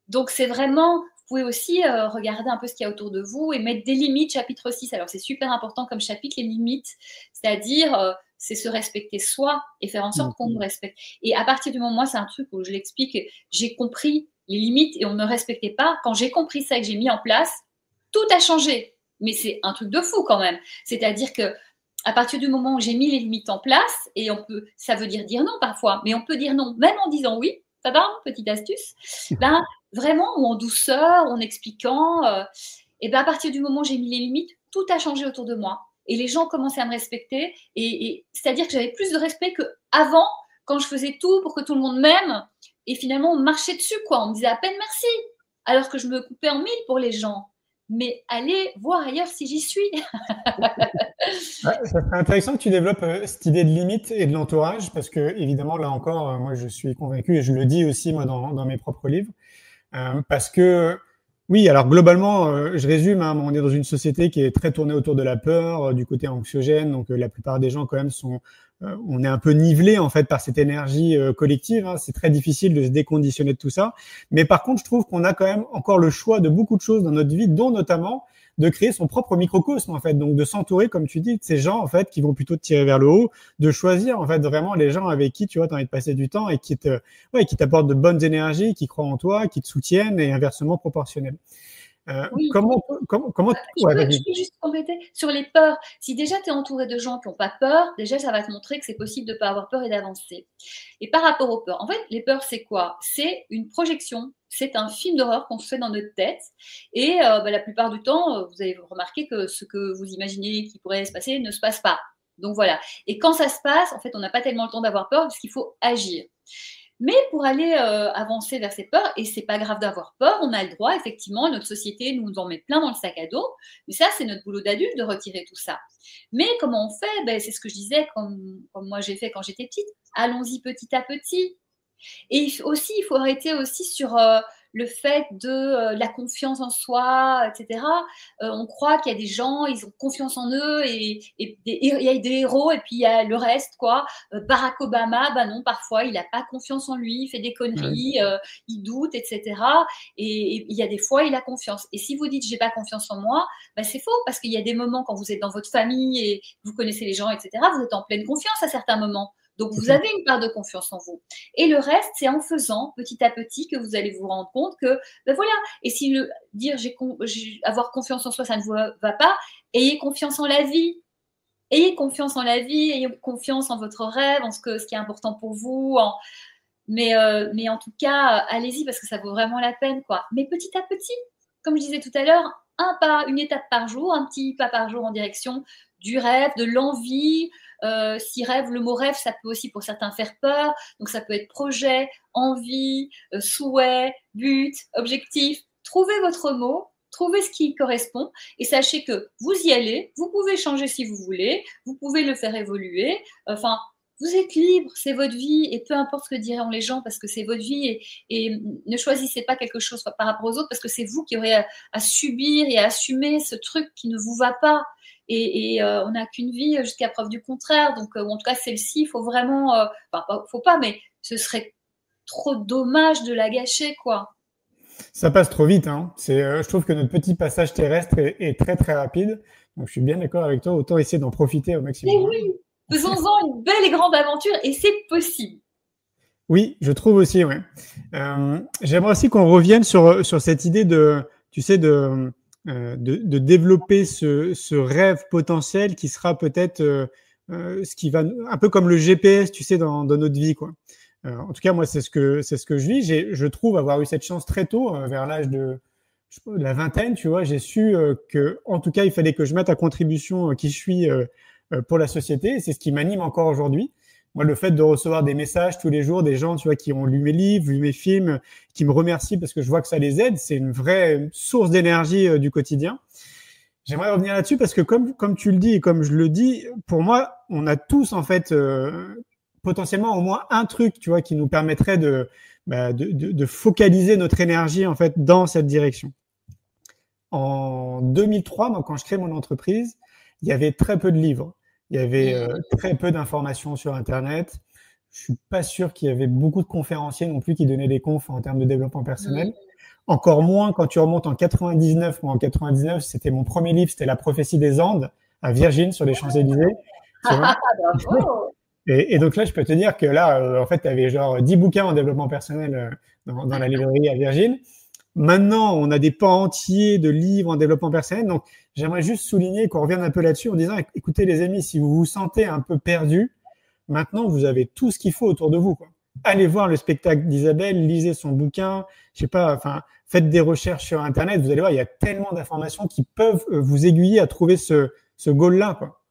Donc, c'est vraiment, vous pouvez aussi regarder un peu ce qu'il y a autour de vous et mettre des limites, chapitre 6. Alors, c'est super important comme chapitre, les limites, c'est-à-dire, c'est se respecter soi et faire en sorte qu'on nous respecte. Et à partir du moment, moi, c'est un truc où je l'explique, j'ai compris les limites et on ne me respectait pas. Quand j'ai compris ça et que j'ai mis en place, tout a changé. Mais c'est un truc de fou quand même. C'est-à-dire que à partir du moment où j'ai mis les limites en place, et ça veut dire non parfois, mais on peut dire non, même en disant oui, ça va, petite astuce, vraiment, ou en douceur, en expliquant, et à partir du moment où j'ai mis les limites, tout a changé autour de moi. Et les gens commençaient à me respecter, et c'est-à-dire que j'avais plus de respect qu'avant, quand je faisais tout pour que tout le monde m'aime, et finalement, on me marchait dessus, quoi. On me disait à peine merci, alors que je me coupais en mille pour les gens. Mais allez voir ailleurs si j'y suis. Ça serait intéressant que tu développes cette idée de limite et de l'entourage, parce que évidemment, là encore, moi, je suis convaincu, et je le dis aussi moi dans mes propres livres, parce que oui, alors globalement, je résume, hein, on est dans une société qui est très tournée autour de la peur, du côté anxiogène, donc la plupart des gens quand même on est un peu nivelé en fait par cette énergie collective, hein. C'est très difficile de se déconditionner de tout ça, mais par contre, je trouve qu'on a quand même encore le choix de beaucoup de choses dans notre vie, dont notamment de créer son propre microcosme en fait, donc de s'entourer, comme tu dis, de ces gens en fait qui vont plutôt te tirer vers le haut, de choisir en fait vraiment les gens avec qui tu vois, t'as envie de passer du temps et qui t'apportent de bonnes énergies, qui croient en toi, qui te soutiennent et inversement proportionnel. Oui. Comment je peux juste compléter sur les peurs. Si déjà tu es entouré de gens qui n'ont pas peur, déjà ça va te montrer que c'est possible de ne pas avoir peur et d'avancer. Et par rapport aux peurs, en fait, les peurs, c'est quoi? C'est une projection, c'est un film d'horreur qu'on se fait dans notre tête. Et la plupart du temps, vous avez remarqué que ce que vous imaginez qui pourrait se passer ne se passe pas. Donc voilà. Et quand ça se passe, en fait, on n'a pas tellement le temps d'avoir peur parce qu'il faut agir. Mais pour aller avancer vers ces peurs, et c'est pas grave d'avoir peur, on a le droit, effectivement, notre société nous en met plein dans le sac à dos, mais ça, c'est notre boulot d'adulte de retirer tout ça. Mais comment on fait? C'est ce que je disais, comme moi j'ai fait quand j'étais petite, allons-y petit à petit. Et aussi, il faut arrêter aussi sur le fait de la confiance en soi, etc. On croit qu'il y a des gens, ils ont confiance en eux et il y a des héros et puis il y a le reste, quoi. Barack Obama, non, parfois il n'a pas confiance en lui, il fait des conneries, il doute, etc. Et il y a des fois, il a confiance. Et si vous dites j'ai pas confiance en moi, c'est faux, parce qu'il y a des moments quand vous êtes dans votre famille et vous connaissez les gens, etc., vous êtes en pleine confiance à certains moments. Donc, vous avez une part de confiance en vous. Et le reste, c'est en faisant petit à petit que vous allez vous rendre compte que, voilà. Et si dire avoir confiance en soi, ça ne vous va pas, ayez confiance en la vie. Ayez confiance en la vie, ayez confiance en votre rêve, en ce qui est important pour vous. Mais en tout cas, allez-y parce que ça vaut vraiment la peine, quoi. Mais petit à petit, comme je disais tout à l'heure, une étape par jour, un petit pas par jour en direction du rêve, de l'envie. Si rêve, le mot rêve, ça peut aussi pour certains faire peur. Donc ça peut être projet, envie, souhait, but, objectif. Trouvez votre mot, trouvez ce qui correspond et sachez que vous y allez. Vous pouvez changer si vous voulez, vous pouvez le faire évoluer. Enfin, vous êtes libre, c'est votre vie et peu importe ce que diront les gens parce que c'est votre vie et ne choisissez pas quelque chose par rapport aux autres parce que c'est vous qui aurez à subir et à assumer ce truc qui ne vous va pas. Et on n'a qu'une vie jusqu'à preuve du contraire. Donc, en tout cas, celle-ci, il faut vraiment... faut pas, mais ce serait trop dommage de la gâcher, quoi. Ça passe trop vite. Hein. Je trouve que notre petit passage terrestre est très, très rapide. Donc, je suis bien d'accord avec toi. Autant essayer d'en profiter au maximum. Mais oui, faisons-en une belle et grande aventure et c'est possible. Oui, je trouve aussi, ouais. J'aimerais aussi qu'on revienne sur cette idée de développer ce rêve potentiel qui sera peut-être ce qui va un peu comme le GPS, tu sais, dans notre vie, quoi. En tout cas, moi, c'est ce que je vis. Je trouve avoir eu cette chance très tôt, vers l'âge de la vingtaine, tu vois. J'ai su que, en tout cas, il fallait que je mette à contribution qui je suis pour la société. Et c'est ce qui m'anime encore aujourd'hui. Moi, le fait de recevoir des messages tous les jours, des gens, tu vois, qui ont lu mes livres, lu mes films, qui me remercient parce que je vois que ça les aide, c'est une vraie source d'énergie du quotidien. J'aimerais revenir là-dessus parce que comme tu le dis et comme je le dis, pour moi, on a tous en fait potentiellement au moins un truc, tu vois, qui nous permettrait de focaliser notre énergie en fait dans cette direction. En 2003, moi, quand je crée mon entreprise, il y avait très peu de livres. Il y avait très peu d'informations sur Internet. Je suis pas sûr qu'il y avait beaucoup de conférenciers non plus qui donnaient des confs en termes de développement personnel. Encore moins quand tu remontes en 99. Moi, en 99, c'était mon premier livre, c'était La prophétie des Andes à Virgin sur les Champs-Élysées. Et donc là, je peux te dire que là, en fait, tu avais genre 10 bouquins en développement personnel dans la librairie à Virgin. Maintenant, on a des pans entiers de livres en développement personnel. Donc, j'aimerais juste souligner qu'on revienne un peu là-dessus en disant, écoutez les amis, si vous vous sentez un peu perdu, maintenant, vous avez tout ce qu'il faut autour de vous, quoi. Allez voir le spectacle d'Isabelle, lisez son bouquin, je sais pas, enfin, faites des recherches sur Internet. Vous allez voir, il y a tellement d'informations qui peuvent vous aiguiller à trouver ce goal-là, quoi.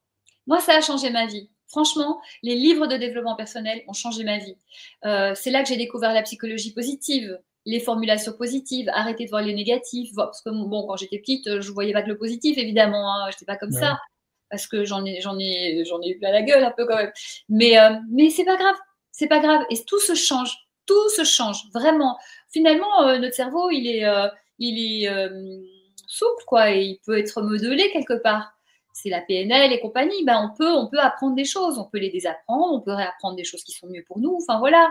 Moi, ça a changé ma vie. Franchement, les livres de développement personnel ont changé ma vie. C'est là que j'ai découvert la psychologie positive, les formulations positives, arrêter de voir les négatifs. Parce que bon, quand j'étais petite, je voyais pas que le positif, évidemment. Hein, j'étais pas comme ça, parce que j'en ai eu plein la gueule un peu quand même. Mais c'est pas grave, c'est pas grave. Et tout se change, vraiment. Finalement, notre cerveau, il est souple, quoi, et il peut être modelé quelque part. C'est la PNL et compagnie, on peut apprendre des choses, on peut les désapprendre, on peut réapprendre des choses qui sont mieux pour nous, enfin voilà.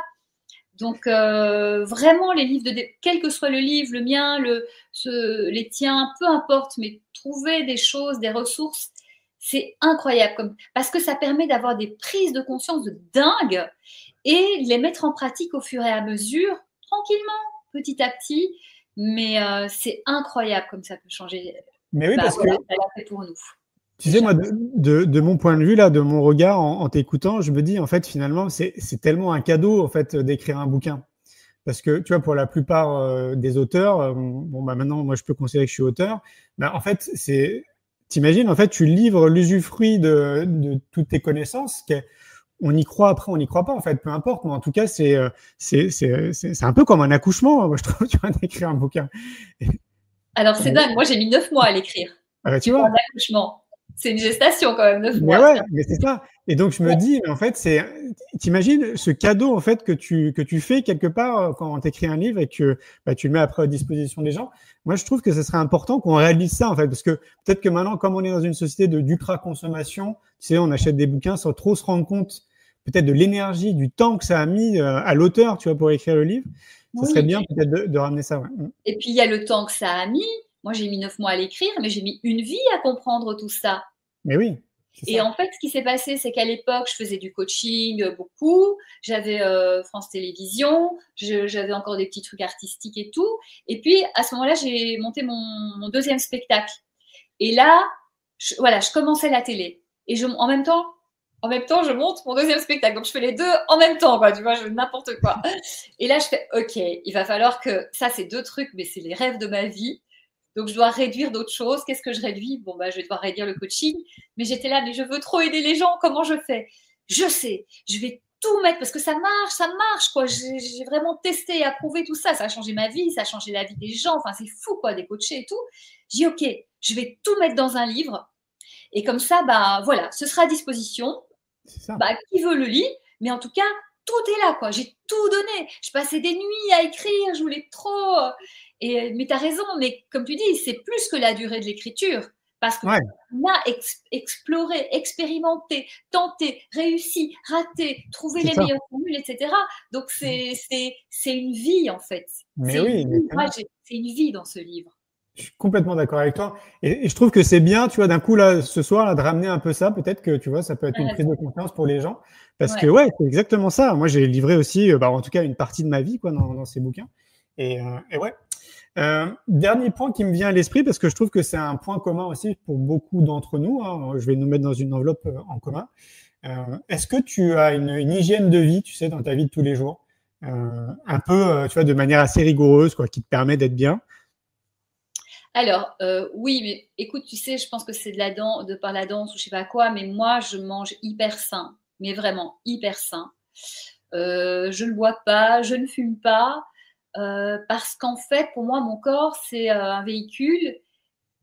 Donc vraiment les livres, quel que soit le livre, le mien, les tiens, peu importe, mais trouver des choses, des ressources, c'est incroyable, parce que ça permet d'avoir des prises de conscience de dingue et les mettre en pratique au fur et à mesure, tranquillement, petit à petit, mais c'est incroyable comme ça peut changer. Mais oui, parce voilà, que ça l'a fait pour nous. tu sais, moi, de mon point de vue, là, de mon regard en t'écoutant, je me dis, en fait, finalement, c'est tellement un cadeau, en fait, d'écrire un bouquin. Parce que, tu vois, pour la plupart des auteurs, maintenant, moi, je peux considérer que je suis auteur. En fait, t'imagines, en fait, tu livres l'usufruit de toutes tes connaissances, on y croit après, on n'y croit pas, en fait, peu importe. Mais en tout cas, c'est un peu comme un accouchement, moi, je trouve, tu vois, d'écrire un bouquin. Alors, c'est dingue. Moi, j'ai mis 9 mois à l'écrire. Tu vois. Un accouchement. C'est une gestation quand même, 9 mois. Mais ouais, mais c'est ça. Et donc, je me dis, mais en fait, t'imagines ce cadeau, en fait, que tu fais quelque part quand tu écris un livre et que tu le mets après à disposition des gens. Moi, je trouve que ce serait important qu'on réalise ça, en fait, parce que peut-être que maintenant, comme on est dans une société d'ultra-consommation, tu sais, on achète des bouquins sans trop se rendre compte peut-être de l'énergie, du temps que ça a mis à l'auteur, tu vois, pour écrire le livre. Ça serait bien peut-être de ramener ça. Ouais. Et puis, il y a le temps que ça a mis. Moi, j'ai mis 9 mois à l'écrire, mais j'ai mis une vie à comprendre tout ça. Mais oui. Et en fait, ce qui s'est passé, c'est qu'à l'époque, je faisais du coaching beaucoup. J'avais France Télévisions. J'avais encore des petits trucs artistiques et tout. Et puis, à ce moment-là, j'ai monté mon deuxième spectacle. Et là, je commençais la télé. Et en même temps, je monte mon deuxième spectacle. Donc, je fais les deux en même temps, quoi. Tu vois, je fais n'importe quoi. Et là, je fais, OK, il va falloir que... Ça, c'est 2 trucs, mais c'est les rêves de ma vie. Donc, je dois réduire d'autres choses. Qu'est-ce que je réduis? Bon, je vais devoir réduire le coaching. Mais j'étais là, mais je veux trop aider les gens. Comment je fais? Je sais, je vais tout mettre parce que ça marche, quoi. J'ai vraiment testé et approuvé tout ça. Ça a changé ma vie, ça a changé la vie des gens. Enfin, c'est fou, quoi, des coachés et tout. J'ai dit, OK, je vais tout mettre dans un livre. Et comme ça, voilà, ce sera à disposition. Qui veut le lit. Mais en tout cas, tout est là, quoi. J'ai tout donné. Je passais des nuits à écrire. Je voulais trop... mais tu as raison, mais comme tu dis, c'est plus que la durée de l'écriture. Parce qu'on a exploré, expérimenté, tenté, réussi, raté, trouvé les meilleures formules, etc. Donc, c'est une vie, en fait. Mais oui. C'est une vie dans ce livre. Je suis complètement d'accord avec toi. Et je trouve que c'est bien, tu vois, d'un coup, là, ce soir, là, de ramener un peu ça. Peut-être que, tu vois, ça peut être une prise de confiance pour les gens. Parce que, c'est exactement ça. Moi, j'ai livré aussi, en tout cas, une partie de ma vie, quoi, dans ces bouquins. Et ouais. Dernier point qui me vient à l'esprit, parce que je trouve que c'est un point commun aussi pour beaucoup d'entre nous. Hein. Je vais nous mettre dans une enveloppe en commun. Est-ce que tu as une hygiène de vie, tu sais, dans ta vie de tous les jours, un peu, tu vois, de manière assez rigoureuse, quoi, qui te permet d'être bien? Alors, oui, mais écoute, tu sais, je pense que c'est de par la danse ou je sais pas quoi, mais moi, je mange hyper sain, mais vraiment hyper sain. Je ne bois pas, je ne fume pas. Parce qu'en fait, pour moi, mon corps, c'est un véhicule,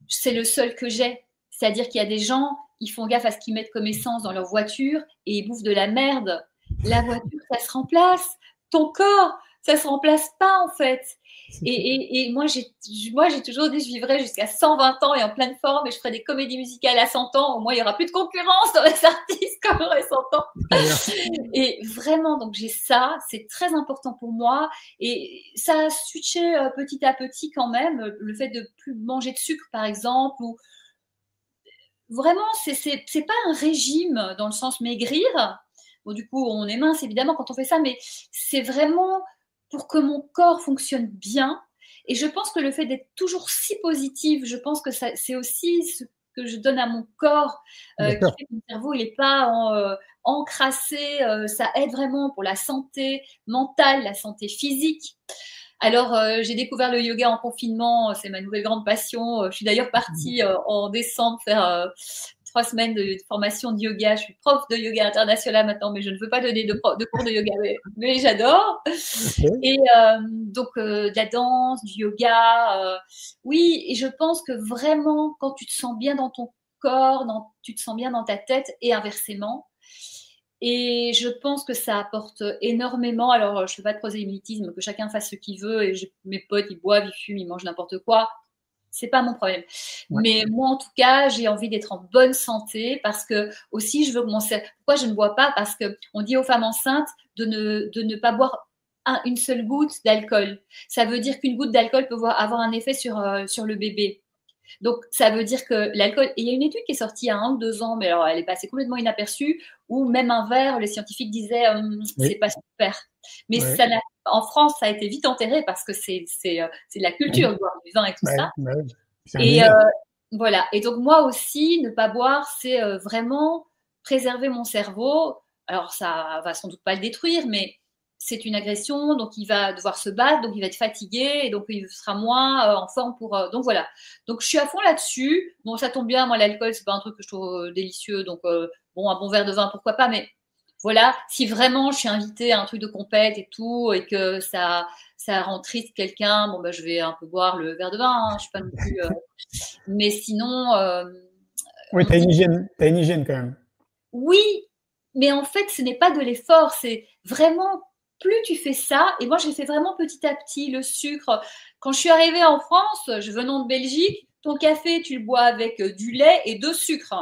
c'est le seul que j'ai. C'est-à-dire qu'il y a des gens, ils font gaffe à ce qu'ils mettent comme essence dans leur voiture et ils bouffent de la merde. La voiture, ça se remplace. Ton corps, ça se remplace pas, en fait. Et moi, j'ai toujours dit, je vivrai jusqu'à 120 ans et en pleine forme et je ferai des comédies musicales à 100 ans. Au moins, il n'y aura plus de concurrence dans les artistes quand j'aurai 100 ans. Et vraiment, donc j'ai ça, c'est très important pour moi. Et ça a switché petit à petit quand même, le fait de plus manger de sucre, par exemple. Ou... Vraiment, c'est pas un régime dans le sens maigrir. Bon, du coup, on est mince, évidemment, quand on fait ça, mais c'est vraiment... pour que mon corps fonctionne bien. Et je pense que le fait d'être toujours si positive, je pense que c'est aussi ce que je donne à mon corps, qui fait que mon cerveau il n'est pas encrassé. Ça aide vraiment pour la santé mentale, la santé physique. Alors, j'ai découvert le yoga en confinement, c'est ma nouvelle grande passion. Je suis d'ailleurs partie en décembre faire 3 semaines de formation de yoga. Je suis prof de yoga international maintenant, mais je ne veux pas donner de cours de yoga, mais j'adore. Et donc, de la danse, du yoga. Oui, et je pense que vraiment, quand tu te sens bien dans ton corps, tu te sens bien dans ta tête et inversement. Et je pense que ça apporte énormément. Alors, je ne fais pas de prosélytisme, que chacun fasse ce qu'il veut. Et mes potes, ils boivent, ils fument, ils mangent n'importe quoi. C'est pas mon problème. Mais moi, en tout cas, j'ai envie d'être en bonne santé parce que aussi, je veux que mon cerveau... Pourquoi je ne bois pas? Parce qu'on dit aux femmes enceintes de ne pas boire une seule goutte d'alcool. Ça veut dire qu'une goutte d'alcool peut avoir un effet sur le bébé. Donc, ça veut dire que l'alcool... Et il y a une étude qui est sortie il y a 1 ou 2 ans, mais alors elle est passée complètement inaperçue, où même un verre, les scientifiques disaient c'est pas super. Mais en France, ça a été vite enterré parce que c'est de la culture de boire du vin et tout ça. Et voilà. Et donc, moi aussi, ne pas boire, c'est vraiment préserver mon cerveau. Alors, ça va sans doute pas le détruire, mais c'est une agression, donc il va devoir se battre, donc il va être fatigué, et donc il sera moins en forme pour... donc voilà. Donc je suis à fond là-dessus. Bon, ça tombe bien, moi l'alcool, c'est pas un truc que je trouve délicieux, donc bon, un bon verre de vin, pourquoi pas, mais voilà, si vraiment je suis invitée à un truc de compète et tout, et que ça rend triste quelqu'un, bon, bah, je vais un peu boire le verre de vin, hein, je suis pas non plus. Mais sinon. Oui, t'as une hygiène quand même. Oui, mais en fait, ce n'est pas de l'effort, c'est vraiment. Plus tu fais ça, et moi j'ai fait vraiment petit à petit le sucre. Quand je suis arrivée en France, je venant de Belgique, ton café tu le bois avec du lait et de sucre.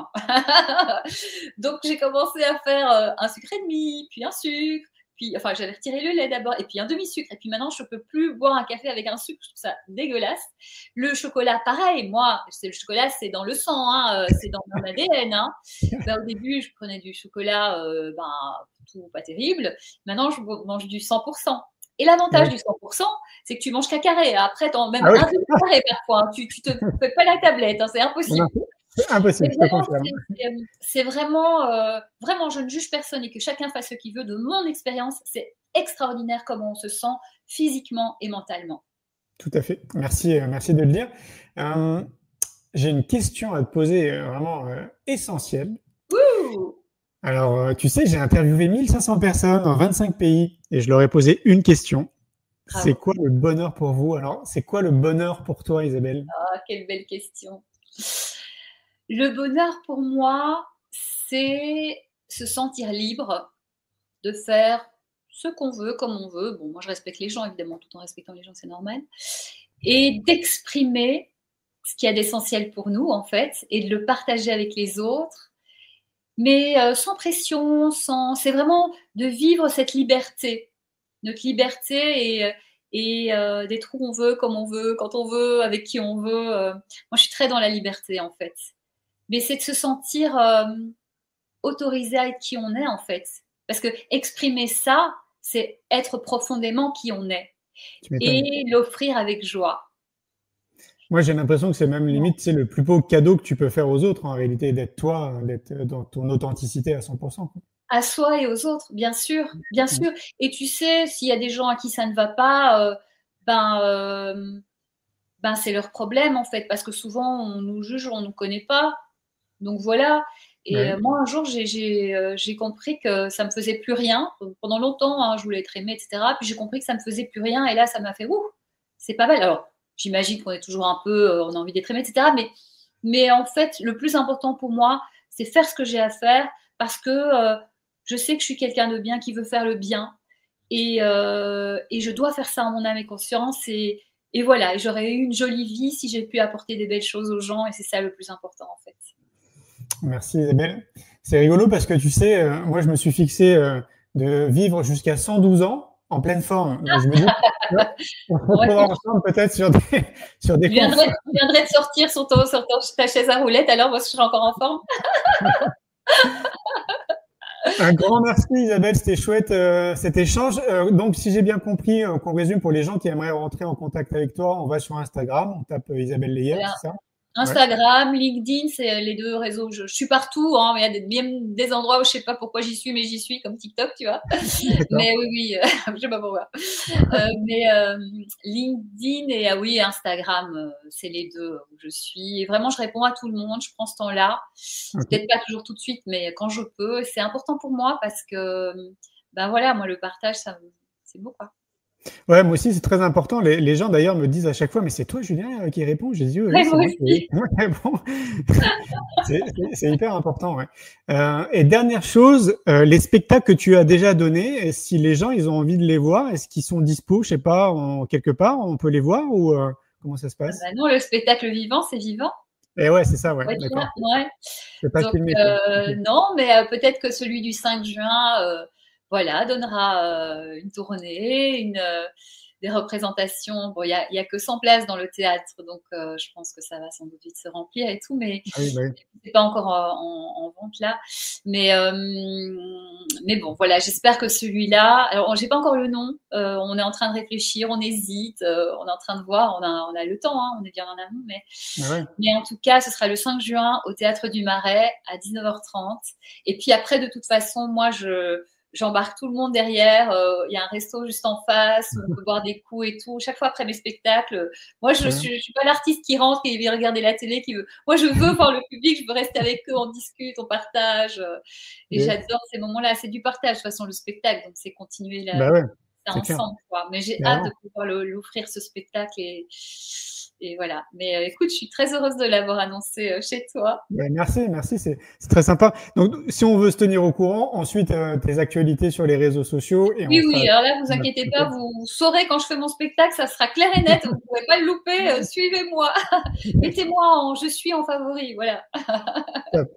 Donc j'ai commencé à faire un sucre et demi, puis un sucre, puis enfin j'avais retiré le lait d'abord, et puis un demi-sucre, et puis maintenant je peux plus boire un café avec un sucre, je trouve ça dégueulasse. Le chocolat, pareil, moi, le chocolat c'est dans le sang, hein, c'est dans mon ADN. Hein. Ben, au début je prenais du chocolat, tout pas terrible. Maintenant, je mange du 100%. Et l'avantage du 100%, c'est que tu manges qu'à carré. Après, même un demi-carré parfois. Tu te fais pas la tablette, hein, c'est impossible. Non, c'est impossible, je te confirme. C'est vraiment, vraiment, je ne juge personne et que chacun fasse ce qu'il veut. De mon expérience, c'est extraordinaire comment on se sent physiquement et mentalement. Tout à fait. Merci de le dire. J'ai une question à te poser vraiment essentielle. Ouh! Alors, tu sais, j'ai interviewé 1500 personnes dans 25 pays et je leur ai posé une question. C'est quoi le bonheur pour vous? Alors, c'est quoi le bonheur pour toi, Isabelle? Ah, quelle belle question. Le bonheur pour moi, c'est se sentir libre de faire ce qu'on veut, comme on veut. Bon, moi, je respecte les gens, évidemment, tout en respectant les gens, c'est normal. Et d'exprimer ce qu'il y a d'essentiel pour nous, en fait, et de le partager avec les autres. Mais sans pression, c'est vraiment de vivre cette liberté, notre liberté et d'être où on veut, comme on veut, quand on veut, avec qui on veut. Moi, je suis très dans la liberté, en fait. Mais c'est de se sentir autorisé à être qui on est, en fait. Parce que exprimer ça, c'est être profondément qui on est. Et l'offrir avec joie. Moi, j'ai l'impression que c'est même limite, c'est le plus beau cadeau que tu peux faire aux autres, en réalité, d'être toi, d'être dans ton authenticité à 100%. À soi et aux autres, bien sûr, bien sûr. Et tu sais, s'il y a des gens à qui ça ne va pas, c'est leur problème, en fait, parce que souvent, on nous juge, on ne nous connaît pas. Donc voilà. Et moi, un jour, j'ai compris que ça me faisait plus rien. Pendant longtemps, hein, je voulais être aimée, etc. Puis j'ai compris que ça me faisait plus rien. Et là, ça m'a fait, ouh, c'est pas mal. Alors, j'imagine qu'on est toujours un peu, on a envie d'être aimé, etc. Mais en fait, le plus important pour moi, c'est faire ce que j'ai à faire parce que je sais que je suis quelqu'un de bien qui veut faire le bien. Et je dois faire ça en mon âme et conscience. Et voilà, j'aurais eu une jolie vie si j'ai pu apporter des belles choses aux gens. Et c'est ça le plus important, en fait. Merci Isabelle. C'est rigolo parce que tu sais, moi, je me suis fixé de vivre jusqu'à 112 ans. En pleine forme. Donc, je me dis, on se retrouvera ensemble peut-être sur des Je viendrai de sortir sur ta chaise à roulettes, alors moi je serai encore en forme. Un grand merci Isabelle, c'était chouette cet échange. Donc si j'ai bien compris, qu'on résume pour les gens qui aimeraient rentrer en contact avec toi, on va sur Instagram, on tape Isabelle Leyer, voilà. C'est ça? Instagram, LinkedIn, c'est les deux réseaux. Je suis partout, hein, mais il y a bien des endroits où je sais pas pourquoi j'y suis, mais j'y suis, comme TikTok, tu vois. Mais oui, je sais pas pourquoi. Mais LinkedIn et oui, Instagram, c'est les deux où je suis. Et vraiment, je réponds à tout le monde, je prends ce temps-là. Peut-être pas toujours tout de suite, mais quand je peux. C'est important pour moi parce que, voilà, moi, le partage, c'est beau, quoi. Ouais, moi aussi, c'est très important. Les gens, d'ailleurs, me disent à chaque fois, mais c'est toi, Julien, qui répond. J'ai dit, oui, c'est moi qui réponds. C'est hyper important, ouais. Et dernière chose, les spectacles que tu as déjà donnés, si les gens, ils ont envie de les voir, est-ce qu'ils sont dispo, je sais pas, quelque part, on peut les voir ou comment ça se passe? Non, le spectacle vivant, c'est vivant. Et ouais, c'est ça, ouais. D'accord. Ouais. C'est pas filmé. Non, mais peut-être que celui du 5 juin, voilà, donnera une tournée, des représentations. Bon, il y a que 100 places dans le théâtre, donc je pense que ça va sans doute vite se remplir et tout, mais c'est pas encore en vente là. Mais bon, voilà, j'espère que celui-là. Alors, j'ai pas encore le nom. On est en train de réfléchir, on hésite, on est en train de voir. On a le temps, hein, on est bien en amont, mais en tout cas, ce sera le 5 juin au Théâtre du Marais à 19h30. Et puis après, de toute façon, moi, j'embarque tout le monde derrière. Il y a un resto juste en face où on peut boire des coups et tout. Chaque fois après mes spectacles, moi, je suis pas l'artiste qui rentre et vient regarder la télé. Moi, je veux voir le public, je veux rester avec eux, on discute, on partage. Et j'adore ces moments-là. C'est du partage, de toute façon, le spectacle. Donc, c'est continuer ensemble. Quoi. Mais j'ai hâte de pouvoir l'offrir, ce spectacle. Et voilà. Mais écoute, je suis très heureuse de l'avoir annoncé chez toi. Merci, c'est très sympa. Donc, si on veut se tenir au courant, ensuite, tes actualités sur les réseaux sociaux. Et oui. Alors là, vous inquiétez pas, vous saurez quand je fais mon spectacle, ça sera clair et net. Vous ne pourrez pas le louper. Suivez-moi. Mettez-moi je suis en favori. Voilà. Top.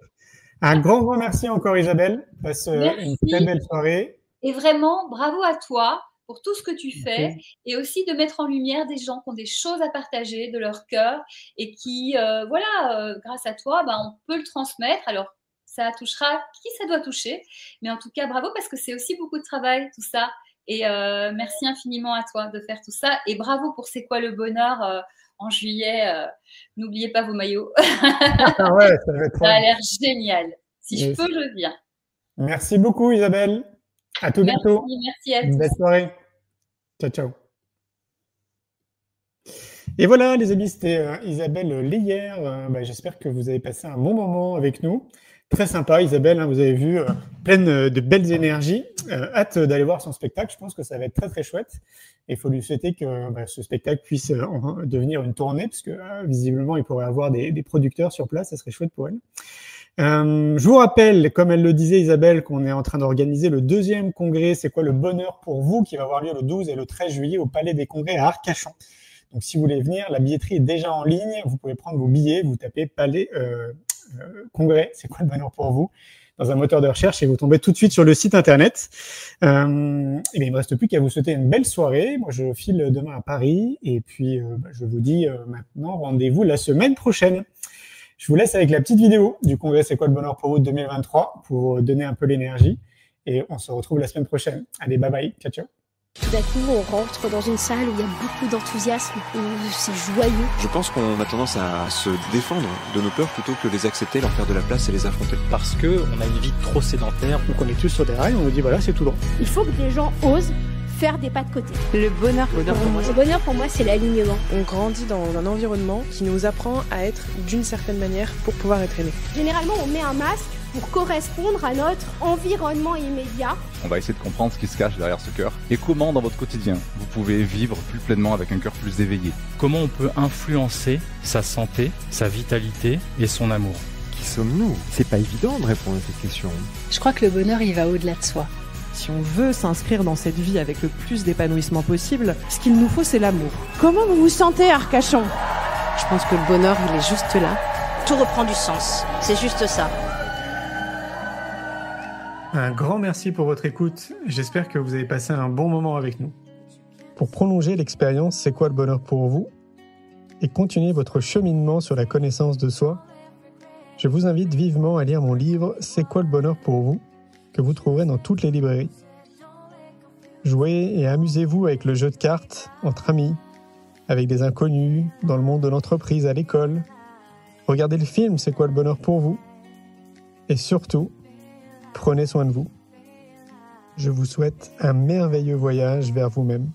Un grand merci encore, Isabelle. Passe une très belle soirée. Et vraiment, bravo à toi pour tout ce que tu fais et aussi de mettre en lumière des gens qui ont des choses à partager de leur cœur et qui, grâce à toi, on peut le transmettre. Alors, ça touchera qui ça doit toucher. Mais en tout cas, bravo parce que c'est aussi beaucoup de travail, tout ça. Et merci infiniment à toi de faire tout ça. Et bravo pour C'est quoi le bonheur en juillet. N'oubliez pas vos maillots. Ça a l'air génial. Si je peux, je viens. Merci beaucoup, Isabelle. À tout bientôt. Merci à tous. Belle soirée. Ciao. Et voilà, les amis, c'était Isabelle Leyer. J'espère que vous avez passé un bon moment avec nous. Très sympa, Isabelle, vous avez vu, pleine de belles énergies. Hâte d'aller voir son spectacle. Je pense que ça va être très, très chouette. Et il faut lui souhaiter que ce spectacle puisse devenir une tournée, parce que visiblement, il pourrait avoir des producteurs sur place. Ça serait chouette pour elle. Je vous rappelle, comme elle le disait Isabelle, qu'on est en train d'organiser le 2e congrès C'est quoi le bonheur pour vous, qui va avoir lieu le 12 et le 13 juillet au Palais des Congrès à Arcachon. Donc si vous voulez venir, la billetterie est déjà en ligne, vous pouvez prendre vos billets, vous tapez Palais Congrès C'est quoi le bonheur pour vous dans un moteur de recherche et vous tombez tout de suite sur le site internet. Et il me reste plus qu'à vous souhaiter une belle soirée. Moi je file demain à Paris et puis je vous dis maintenant rendez-vous la semaine prochaine. Je vous laisse avec la petite vidéo du congrès C'est quoi le bonheur pour vous de 2023 pour donner un peu l'énergie et on se retrouve la semaine prochaine. Allez, bye bye, ciao. Tout d'un coup, on rentre dans une salle où il y a beaucoup d'enthousiasme, où c'est joyeux. Je pense qu'on a tendance à se défendre de nos peurs plutôt que les accepter, leur faire de la place et les affronter. Parce qu'on a une vie trop sédentaire. Donc on est tous sur des rails, on nous dit voilà, c'est tout droit. Il faut que les gens osent faire des pas de côté. Le bonheur pour moi, c'est l'alignement. On grandit dans un environnement qui nous apprend à être d'une certaine manière pour pouvoir être aimé. Généralement, on met un masque pour correspondre à notre environnement immédiat. On va essayer de comprendre ce qui se cache derrière ce cœur et comment dans votre quotidien vous pouvez vivre plus pleinement avec un cœur plus éveillé. Comment on peut influencer sa santé, sa vitalité et son amour. Qui sommes-nous? C'est pas évident de répondre à cette question. Je crois que le bonheur, il va au-delà de soi. Si on veut s'inscrire dans cette vie avec le plus d'épanouissement possible, ce qu'il nous faut, c'est l'amour. Comment vous vous sentez, Arcachon? Je pense que le bonheur, il est juste là. Tout reprend du sens. C'est juste ça. Un grand merci pour votre écoute. J'espère que vous avez passé un bon moment avec nous. Pour prolonger l'expérience C'est quoi le bonheur pour vous et continuer votre cheminement sur la connaissance de soi, je vous invite vivement à lire mon livre C'est quoi le bonheur pour vous, que vous trouverez dans toutes les librairies. Jouez et amusez-vous avec le jeu de cartes entre amis, avec des inconnus, dans le monde de l'entreprise, à l'école. Regardez le film C'est quoi le bonheur pour vous. Et surtout, prenez soin de vous. Je vous souhaite un merveilleux voyage vers vous-même.